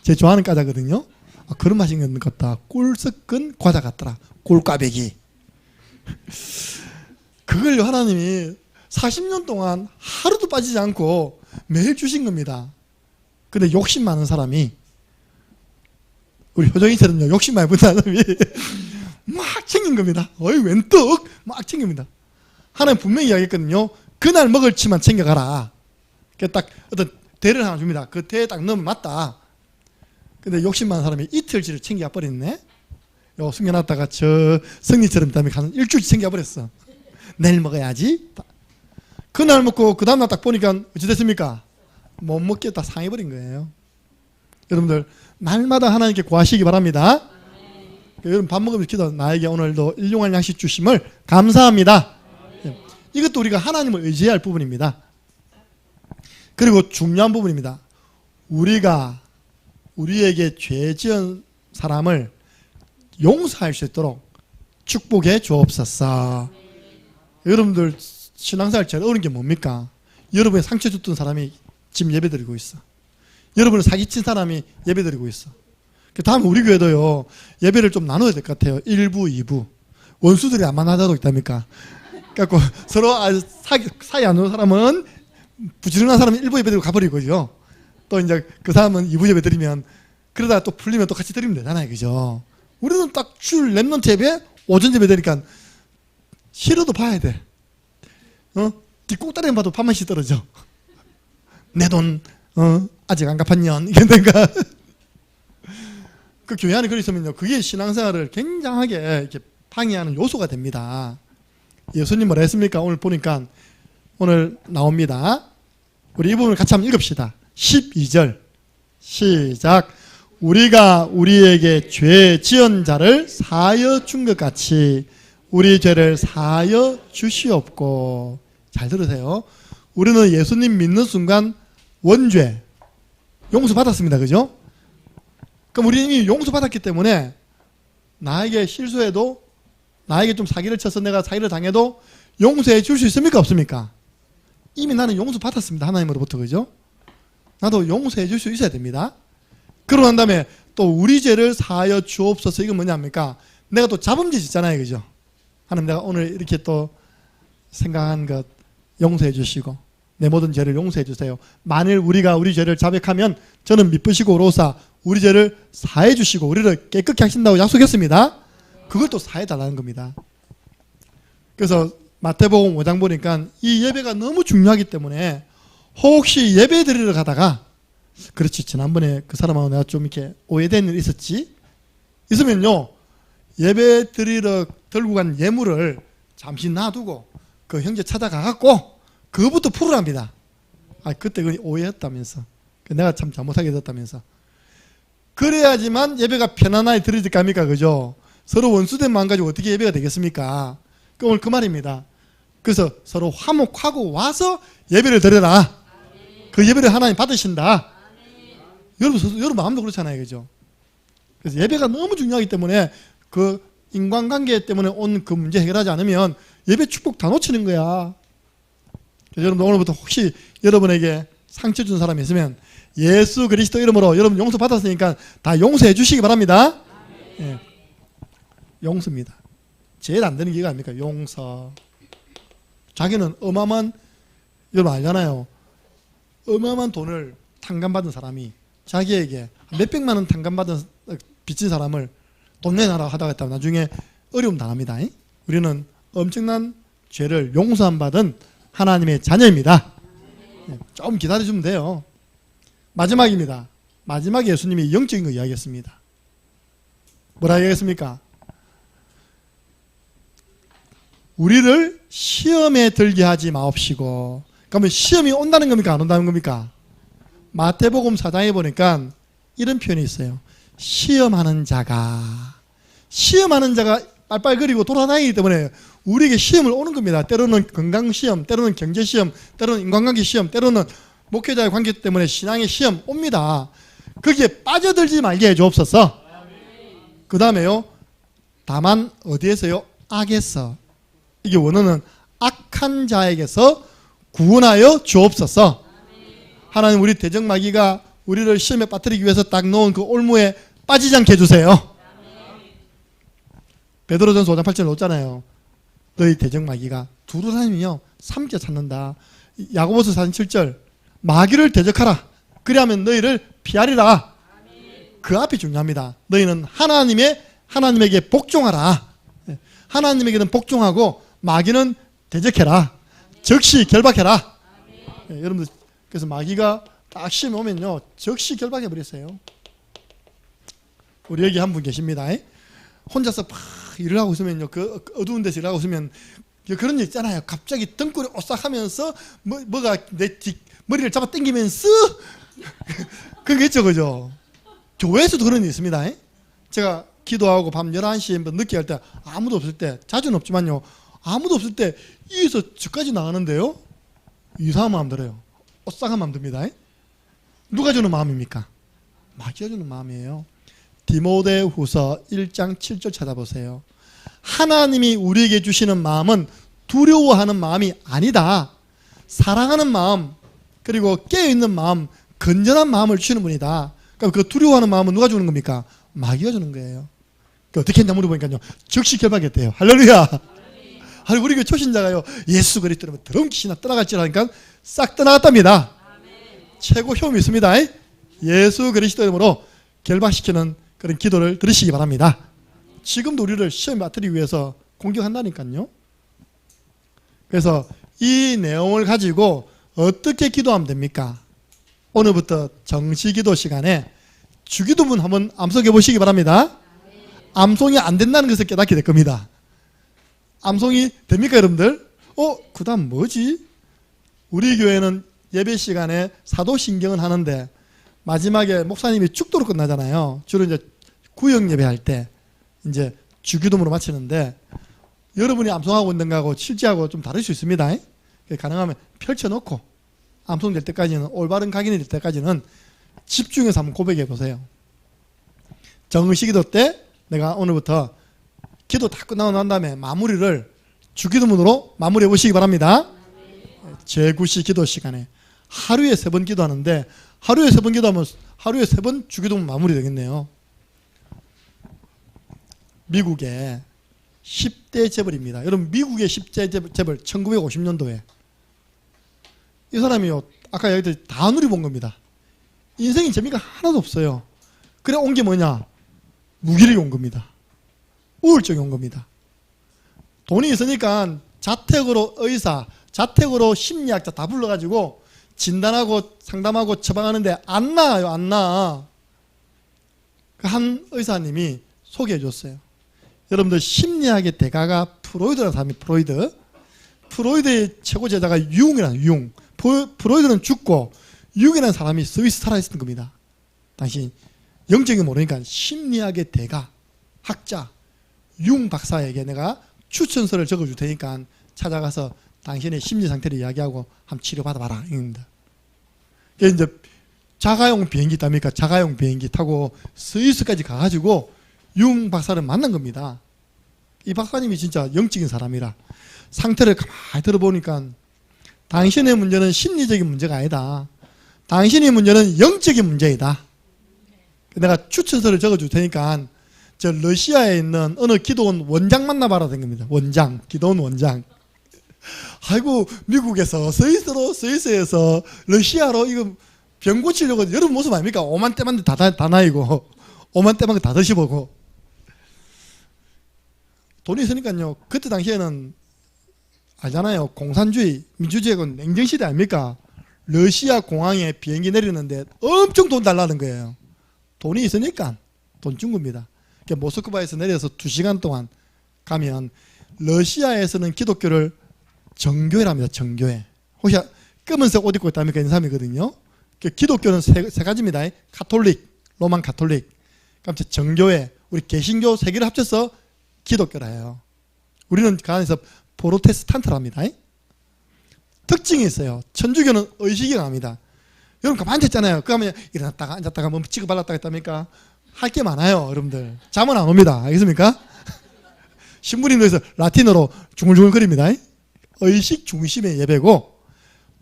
제 좋아하는 과자거든요. 아, 그런 맛인 것 같다. 꿀 섞은 과자 같더라. 꿀꽈배기. 그걸 하나님이 40년 동안 하루도 빠지지 않고 매일 주신 겁니다. 근데 욕심 많은 사람이, 우리 효정이처럼요, 욕심 많이 부는 사람이 막 챙긴 겁니다. 어이, 웬 떡? 막 챙깁니다. 하나님 분명히 이야기했거든요. 그날 먹을 치만 챙겨가라. 딱 어떤 대를 하나 줍니다. 그 대에 딱 넣으면 맞다. 근데 욕심 많은 사람이 이틀치를 챙겨 버렸네. 요 숨겨놨다가 저 성리처럼 다음에 가는 일주일치 챙겨 버렸어. 내일 먹어야지. 그날 먹고 그 다음날 딱 보니까 어찌 됐습니까? 못 먹겠다 상해버린 거예요. 여러분들 날마다 하나님께 구하시기 바랍니다. 여러분 밥 먹으면서 기도, 나에게 오늘도 일용할 양식 주심을 감사합니다. 이것도 우리가 하나님을 의지해야 할 부분입니다. 그리고 중요한 부분입니다. 우리가 우리에게 죄 지은 사람을 용서할 수 있도록 축복해 주옵소서. 여러분들 신앙생활 제일 어려운 게 뭡니까? 여러분의 상처 줬던 사람이 지금 예배드리고 있어. 여러분을 사기친 사람이 예배드리고 있어. 다음 우리 교회도요, 예배를 좀 나눠야 될 것 같아요. 1부, 2부. 원수들이 안 만나자도 있답니까? 그래갖고 서로 사이 안 좋은 사람은 부지런한 사람은 1부 예배 드리고 가버리고요. 또 이제 그 사람은 2부 예배 드리면, 그러다가 또 풀리면 또 같이 드리면 되잖아요. 그죠? 우리는 딱 줄 랩넌트 예배, 오전 예배 되니까 싫어도 봐야 돼. 뒷꼭다리만 봐도 밥맛이 떨어져. 내 돈, 아직 안 갚았냐? 이런가. 그 교회 안에 그리 있으면요, 그게 신앙생활을 굉장하게 이렇게 방해하는 요소가 됩니다. 예수님 뭐라 했습니까? 오늘 보니까, 오늘 나옵니다. 우리 이 부분을 같이 한번 읽읍시다. 12절. 시작. 우리가 우리에게 죄 지은 자를 사하여 준 것 같이 우리 죄를 사하여 주시옵고. 잘 들으세요. 우리는 예수님 믿는 순간 원죄 용서받았습니다. 그죠? 그럼 우리는 이미 용서받았기 때문에 나에게 실수해도, 나에게 좀 사기를 쳐서 내가 사기를 당해도 용서해 줄 수 있습니까? 없습니까? 이미 나는 용서받았습니다. 하나님으로부터. 그죠? 나도 용서해 줄 수 있어야 됩니다. 그러고 난 다음에 또 우리 죄를 사하여 주옵소서. 이건 뭐냐합니까? 내가 또 자범죄 짓잖아요. 그죠? 하나님, 내가 오늘 이렇게 또 생각한 것 용서해 주시고 내 모든 죄를 용서해 주세요. 만일 우리가 우리 죄를 자백하면 저는 미쁘시고 오로사 우리 죄를 사해 주시고 우리를 깨끗게 하신다고 약속했습니다. 그걸 또 사해 달라는 겁니다. 그래서 마태복음 5장 보니까 이 예배가 너무 중요하기 때문에 혹시 예배 드리러 가다가, 그렇지, 지난번에 그 사람하고 내가 좀 이렇게 오해된 일 있었지? 있으면요, 예배 드리러 들고 간 예물을 잠시 놔두고 그 형제 찾아가갖고 그거부터 풀으랍니다. 그때 그 오해했다면서. 내가 참 잘못하게 됐다면서. 그래야지만 예배가 편안하게 드려질 거 아닙니까? 그죠? 서로 원수된 마음 가지고 어떻게 예배가 되겠습니까? 오늘 그 말입니다. 그래서 서로 화목하고 와서 예배를 드려라. 그 예배를 하나님 받으신다. 여러분 마음도 그렇잖아요. 그죠? 그래서 예배가 너무 중요하기 때문에 그 인간관계 때문에 온 그 문제 해결하지 않으면 예배 축복 다 놓치는 거야. 여러분 오늘부터 혹시 여러분에게 상처 준 사람이 있으면 예수 그리스도 이름으로 여러분 용서 받았으니까 다 용서해 주시기 바랍니다. 예. 용서입니다. 제일 안 되는 게 이거 아닙니까? 용서. 자기는 어마어마한, 여러분 알잖아요. 어마어마한 돈을 탕감받은 사람이 자기에게 몇백만 원 탕감받은 빚진 사람을 돈 내놔라 하다가 했다면 나중에 어려움 당합니다. 우리는 엄청난 죄를 용서함 받은 하나님의 자녀입니다. 좀 기다려주면 돼요. 마지막입니다. 마지막에 예수님이 영적인 거 이야기했습니다. 뭐라 이야기했습니까? 우리를 시험에 들게 하지 마옵시고. 그러면 시험이 온다는 겁니까? 안 온다는 겁니까? 마태복음 4장에 보니까 이런 표현이 있어요. 시험하는 자가 빨빨거리고 돌아다니기 때문에 우리에게 시험을 오는 겁니다. 때로는 건강시험, 때로는 경제시험, 때로는 인간관계 시험, 때로는 목회자의 관계 때문에 신앙의 시험 옵니다. 거기에 빠져들지 말게 해주옵소서. 그 다음에요, 다만 어디에서요? 악에서. 이게 원어는 악한 자에게서 구원하여 주옵소서. 하나님, 우리 대적마귀가 우리를 시험에 빠뜨리기 위해서 딱 놓은 그 올무에 빠지지 않게 해주세요. 베드로전서 5장 8절에 놓잖아요. 너희 대적마귀가 두루 다니며 삼켜 찾는다. 야고보서 4장 7절 마귀를 대적하라. 그리하면 너희를 피하리라. 그 앞이 중요합니다. 너희는 하나님에게 복종하라. 하나님에게는 복종하고 마귀는 대적해라. 즉시 결박해라. 여러분들, 그래서 마귀가 딱 시험이 오면요 즉시 결박해 버렸어요. 우리 여기 한 분 계십니다. 혼자서 막 일을 하고 있으면요, 그 어두운 데서 일하고 있으면 그런 일 있잖아요. 갑자기 등골이 오싹하면서 뭐가 내 머리를 잡아 당기면서 그게 있죠, 그죠? 교회에서도 그런 일이 있습니다. 제가 기도하고 밤 11시에 늦게 할 때 아무도 없을 때, 자주는 없지만요, 아무도 없을 때 이에서 저까지 나가는데요, 이상한 마음 들어요. 오싹한 마음 듭니다. 누가 주는 마음입니까? 마귀가 주는 마음이에요. 디모데후서 1장 7절 찾아보세요. 하나님이 우리에게 주시는 마음은 두려워하는 마음이 아니다. 사랑하는 마음, 그리고 깨어있는 마음, 건전한 마음을 주시는 분이다. 그러니까 그 두려워하는 마음은 누가 주는 겁니까? 마귀가 주는 거예요. 어떻게 했냐 물어보니까요, 즉시 결박했대요. 할렐루야. 우리 그 초신자가요, 예수 그리스도로 더러운 귀신아 떠나갈지라니까 싹 떠나갔답니다. 최고 효험이 있습니다. 예수 그리스도 이름으로 결박시키는 그런 기도를 들으시기 바랍니다. 지금도 우리를 시험에 빠뜨리기 위해서 공격한다니까요. 그래서 이 내용을 가지고 어떻게 기도하면 됩니까? 오늘부터 정시기도 시간에 주기도문 한번 암송해 보시기 바랍니다. 암송이 안 된다는 것을 깨닫게 될 겁니다. 암송이 됩니까, 여러분들? 그 다음 뭐지? 우리 교회는 예배 시간에 사도신경을 하는데 마지막에 목사님이 축도로 끝나잖아요. 주로 이제 구역 예배할 때 이제 주기도문으로 마치는데, 여러분이 암송하고 있는 거하고 실제하고 좀 다를 수 있습니다. 가능하면 펼쳐놓고 암송될 때까지는, 올바른 각인이 될 때까지는 집중해서 한번 고백해 보세요. 정시기도 때 내가 오늘부터 기도 다 끝나고 난 다음에 마무리를 주기도문으로 마무리해 보시기 바랍니다. 제9시 기도 시간에 하루에 3번 기도하는데, 하루에 3번 기도하면 하루에 3번 주기도문 마무리 되겠네요. 미국의 10대 재벌입니다. 여러분, 미국의 10대 재벌 1950년도에 이 사람이요, 아까 얘기했듯이 다 누려본 겁니다. 인생이 재미가 하나도 없어요. 그래 온 게 뭐냐? 무기력이 온 겁니다. 우울증이 온 겁니다. 돈이 있으니까 자택으로 의사, 자택으로 심리학자 다 불러가지고 진단하고 상담하고 처방하는데 안 나아요, 안 나아. 한 의사님이 소개해 줬어요. 여러분들, 심리학의 대가가 프로이드라는 사람이 프로이드의 최고 제자가 융이라는 융. 프로이드는 죽고 융이라는 사람이 스위스 살아있었던 겁니다. 당신 영적인 모르니까 심리학의 대가, 학자 융 박사에게 내가 추천서를 적어줄 테니까 찾아가서 당신의 심리 상태를 이야기하고 한번 치료받아봐라, 이겁니다. 이제 자가용 비행기 있답니까? 자가용 비행기 타고 스위스까지 가가지고 융 박사를 만난 겁니다. 이 박사님이 진짜 영적인 사람이라 상태를 가만히 들어보니까, 당신의 문제는 심리적인 문제가 아니다. 당신의 문제는 영적인 문제이다. 내가 추천서를 적어줄 테니까 저 러시아에 있는 어느 기도원 원장 만나봐라 된 겁니다. 원장, 기도원 원장. 아이고, 미국에서 스위스에서 러시아로 이거 병 고치려고, 여러분 모습 아닙니까? 오만 때만 다 나이고 오만 때만 다 드셔보고. 돈이 있으니까요, 그때 당시에는 알잖아요, 공산주의, 민주주의가 냉정시대 아닙니까? 러시아 공항에 비행기 내리는데 엄청 돈 달라는 거예요. 돈이 있으니까 돈 준 겁니다. 모스크바에서 내려서 2시간 동안 가면, 러시아에서는 기독교를 정교회랍니다. 정교회. 혹시 검은색 옷 입고 있다니까 있는 사람이거든요. 기독교는 세 가지입니다. 카톨릭, 로만 카톨릭, 그다음에 정교회, 우리 개신교 세 개를 합쳐서 기독교라 해요. 우리는 그 안에서 프로테스탄트랍니다. 특징이 있어요. 천주교는 의식이 강합니다. 여러분 가만히 앉았잖아요. 그 하면 일어났다가 앉았다가 뭐 치고 발랐다가 했답니까? 할 게 많아요, 여러분들. 잠은 안 옵니다. 알겠습니까? 신부님도에서 라틴어로 중얼중얼거립니다. 의식 중심의 예배고,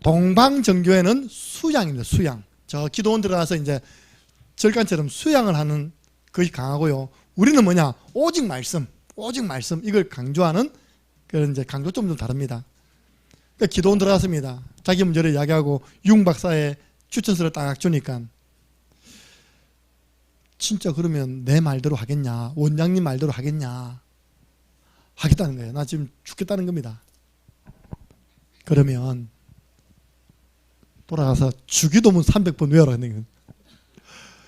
동방정교회는 수양입니다. 수양. 저 기도원 들어가서 이제 절간처럼 수양을 하는 것이 강하고요. 우리는 뭐냐? 오직 말씀, 이걸 강조하는 그런 이제 강조점은 좀 다릅니다. 그러니까 기도원 들어갔습니다. 자기 문제를 이야기하고 융 박사의 추천서를 딱 주니까, 진짜 그러면 내 말대로 하겠냐, 원장님 말대로 하겠냐, 하겠다는 거예요. 나 지금 죽겠다는 겁니다. 그러면 돌아가서 주기도문 300번 외워라.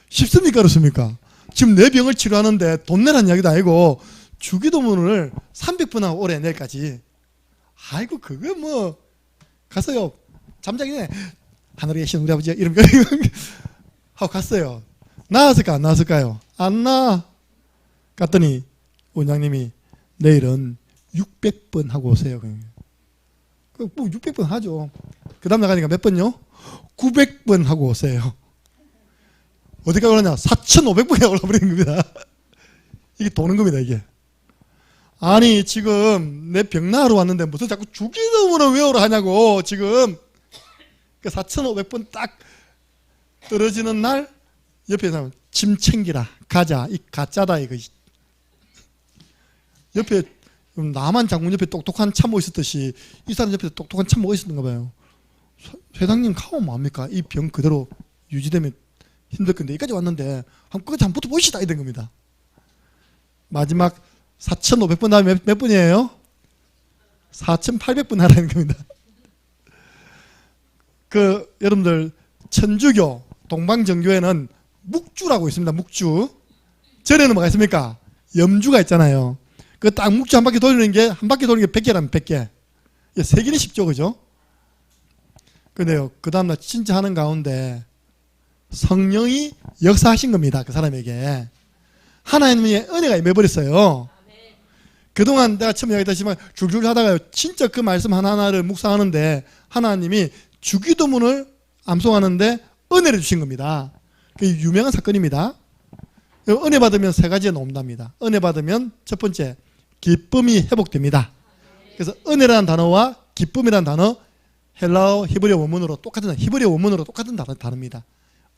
쉽습니까, 그렇습니까? 지금 내 병을 치료하는데 돈 내라는 이야기도 아니고 주기도문을 300번 하고 올해 내일까지. 아이고 그거 뭐 갔어요. 잠자기 전에 하늘에 계신 우리 아버지 이런 거 하고 갔어요. 나왔을까 안 나왔을까요? 안 나. 갔더니 원장님이 내일은 600번 하고 오세요. 뭐 600번 하죠. 그 다음 나가니까 몇 번요? 900번 하고 오세요. 어디까지 올라냐? 4,500번에 올라버리는 겁니다. 이게 도는 겁니다, 이게. 아니, 지금 내 병 나으러 왔는데 무슨 자꾸 주기도문을 외우러 하냐고, 지금. 4,500번 딱 떨어지는 날, 옆에 사람, 짐 챙기라. 가자. 이 가짜다, 이거. 옆에, 나만 장군 옆에 똑똑한 참모 있었듯이, 이 사람 옆에 똑똑한 참모가 있었는가 봐요. 회장님, 가면 뭐합니까? 이 병 그대로 유지되면 힘들 건데, 여기까지 왔는데, 끝까지 한번 붙어보시다. 이런 겁니다. 마지막 4,500번 다음에 몇 분이에요? 4,800번 하라는 겁니다. 여러분들, 천주교, 동방정교에는 묵주라고 있습니다. 묵주. 절에는 뭐가 있습니까? 염주가 있잖아요. 그 딱 묵주 한 바퀴 돌리는 게, 한 바퀴 돌리는 게 100개라면 100개. 세기는 쉽죠, 그죠? 근데요, 그 다음날 진짜 하는 가운데 성령이 역사하신 겁니다. 그 사람에게. 하나님의 은혜가 임해버렸어요. 그동안 내가 처음에 이야기했지만 줄줄 하다가 진짜 그 말씀 하나하나를 묵상하는데 하나님이 주기도문을 암송하는데 은혜를 주신 겁니다. 그 유명한 사건입니다. 은혜 받으면 세 가지가 나온답니다. 은혜 받으면 첫 번째, 기쁨이 회복됩니다. 그래서 은혜라는 단어와 기쁨이라는 단어 헬라어 히브리어 원문으로 똑같은 단어입니다.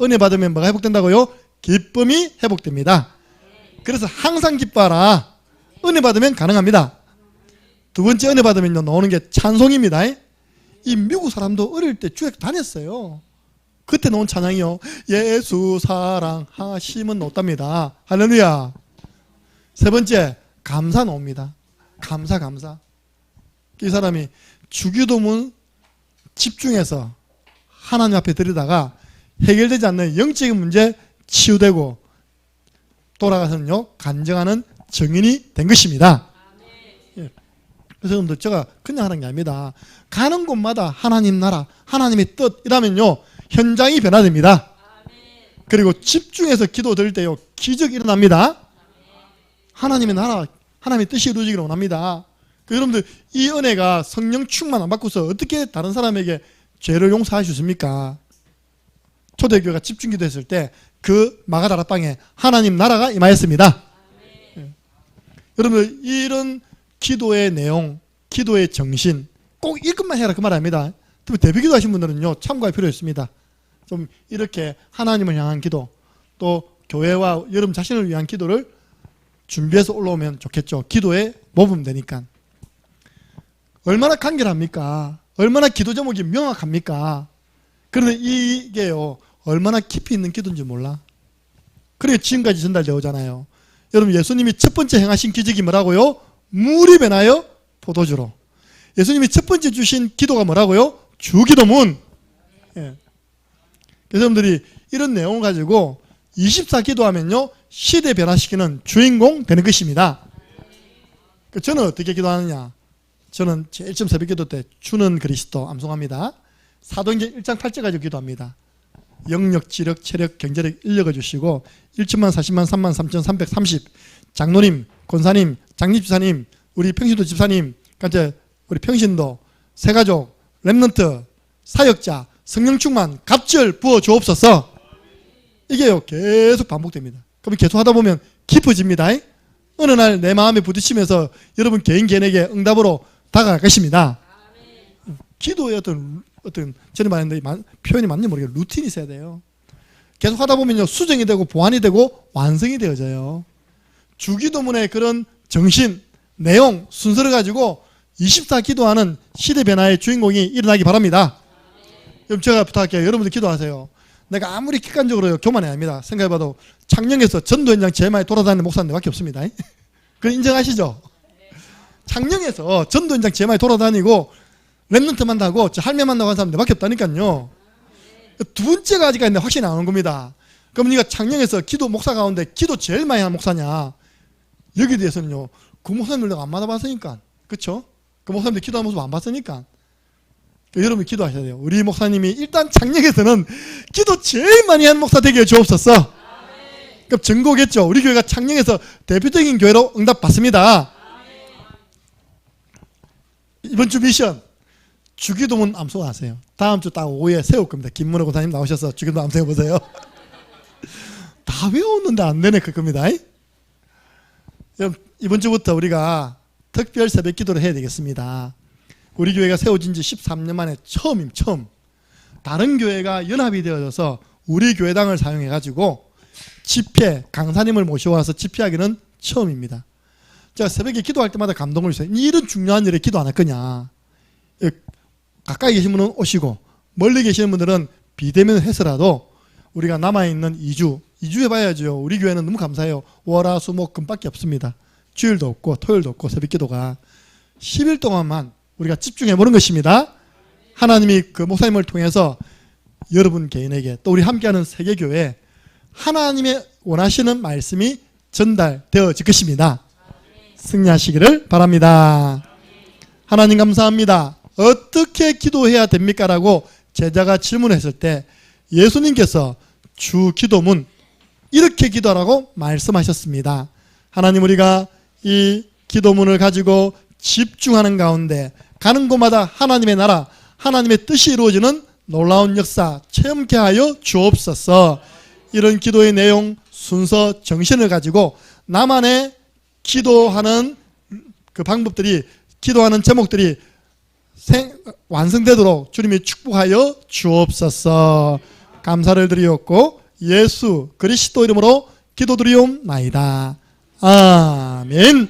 은혜 받으면 뭐가 회복된다고요? 기쁨이 회복됩니다. 그래서 항상 기뻐하라. 은혜 받으면 가능합니다. 두 번째 은혜 받으면 나오는 게 찬송입니다. 이 미국 사람도 어릴 때 주에 다녔어요. 그때 나온 찬양이요. 예수 사랑하심은 없답니다. 할렐루야. 세 번째, 감사 나옵니다. 감사. 이 사람이 주기도문 집중해서 하나님 앞에 드리다가 해결되지 않는 영적인 문제 치유되고 돌아가서는요 간증하는 증인이 된 것입니다. 예. 그래서 여러분들 제가 그냥 하는 게 아닙니다. 가는 곳마다 하나님 나라, 하나님의 뜻 이라면요 현장이 변화됩니다. 그리고 집중해서 기도 드릴 때요 기적이 일어납니다. 하나님의 나라, 하나님의 뜻이 이루어지기를 원합니다. 여러분들 이 은혜가 성령 충만 안 받고서 어떻게 다른 사람에게 죄를 용서할 수 있습니까? 초대교회가 집중기도 했을 때 그 마가다락방에 하나님 나라가 임하였습니다. 예. 여러분들 이런 기도의 내용, 기도의 정신 꼭 이것만 해라 그 말 아닙니다. 특히 대비기도 하신 분들은요 참고할 필요 있습니다. 좀 이렇게 하나님을 향한 기도 또 교회와 여러분 자신을 위한 기도를 준비해서 올라오면 좋겠죠. 기도에 모범 되니까. 얼마나 간결합니까? 얼마나 기도 제목이 명확합니까? 그런데 이게요 얼마나 깊이 있는 기도인지 몰라. 그래 지금까지 전달되어 오잖아요. 여러분 예수님이 첫 번째 행하신 기적이 뭐라고요? 물이 변하여 포도주로. 예수님이 첫 번째 주신 기도가 뭐라고요? 주기도문. 예. 그래서 여러분들이 이런 내용을 가지고 24 기도하면요 시대 변화시키는 주인공 되는 것입니다. 저는 어떻게 기도하느냐? 저는 제일 처음 새벽 기도 때 주는 그리스도 암송합니다. 사도행전 1장 8절 가지고 기도합니다. 영력, 지력, 체력, 경제력, 인력을 주시고 1천만, 40만, 3만, 3,330 장로님, 권사님, 장립집사님, 우리 평신도 집사님, 우리 평신도, 새가족, 렘넌트, 사역자, 성령 충만, 갑절 부어 주옵소서. 이게요 계속 반복됩니다. 그럼 계속 하다 보면 깊어집니다. 어느 날 내 마음에 부딪히면서 여러분 개인 개인에게 응답으로 다가갈 것입니다. 기도의 어떤 전에 말했는데 표현이 맞는지 모르겠어요. 루틴이 있어야 돼요. 계속 하다 보면요 수정이 되고 보완이 되고 완성이 되어져요. 주기도문의 그런 정신, 내용, 순서를 가지고 24 기도하는 시대 변화의 주인공이 일어나기 바랍니다. 그럼 제가 부탁할게요. 여러분들 기도하세요. 내가 아무리 객관적으로 교만해야 합니다. 생각해봐도 창녕에서 전도 현장 제일 많이 돌아다니는 목사님 밖에 없습니다. 그건 인정하시죠? 창녕에서 전도 현장 제일 많이 돌아다니고 렘넌트 만나고 할매 만나고 하는 사람들 밖에 없다니까요. 두 번째가 아직까지 확신이 안 오는 겁니다. 그럼 네가 창녕에서 기도 목사 가운데 기도 제일 많이 하는 목사냐? 여기에 대해서는요, 그 목사님들 내가 안 만나봤으니까. 그쵸? 그 목사님들 기도하는 모습 안 봤으니까. 여러분이 기도하셔야 돼요. 우리 목사님이 일단 창녕에서는 기도 제일 많이 하는 목사 되게 주옵소서. 그럼 증거겠죠. 우리 교회가 창녕에서 대표적인 교회로 응답받습니다. 이번 주 미션 주기도문 암송하세요. 다음 주 딱 오후에 세울 겁니다. 김문호 고사님 나오셔서 주기도문 암송해보세요. 다 외웠는데 안 되네 그겁니다. 이번 주부터 우리가 특별 새벽 기도를 해야 되겠습니다. 우리 교회가 세워진 지 13년 만에 처음. 다른 교회가 연합이 되어져서 우리 교회당을 사용해가지고 집회, 강사님을 모셔와서 집회하기는 처음입니다. 제가 새벽에 기도할 때마다 감동을 주세요. 이런 중요한 일에 기도 안 할 거냐. 가까이 계신 분은 오시고 멀리 계시는 분들은 비대면을 해서라도 우리가 남아있는 2주 해봐야죠. 우리 교회는 너무 감사해요. 월, 수, 목, 금밖에 없습니다. 주일도 없고 토요일도 없고 새벽 기도가 10일 동안만 우리가 집중해보는 것입니다. 하나님이 그 목사님을 통해서 여러분 개인에게 또 우리 함께하는 세계교회 하나님의 원하시는 말씀이 전달되어질 것입니다. 승리하시기를 바랍니다. 하나님 감사합니다. 어떻게 기도해야 됩니까? 라고 제자가 질문했을 때 예수님께서 주 기도문 이렇게 기도하라고 말씀하셨습니다. 하나님 우리가 이 기도문을 가지고 집중하는 가운데 가는 곳마다 하나님의 나라 하나님의 뜻이 이루어지는 놀라운 역사 체험케 하여 주옵소서. 이런 기도의 내용 순서 정신을 가지고 나만의 기도하는 그 방법들이 기도하는 제목들이 완성되도록 주님이 축복하여 주옵소서. 감사를 드리옵고 예수 그리스도 이름으로 기도드리옵나이다. 아멘.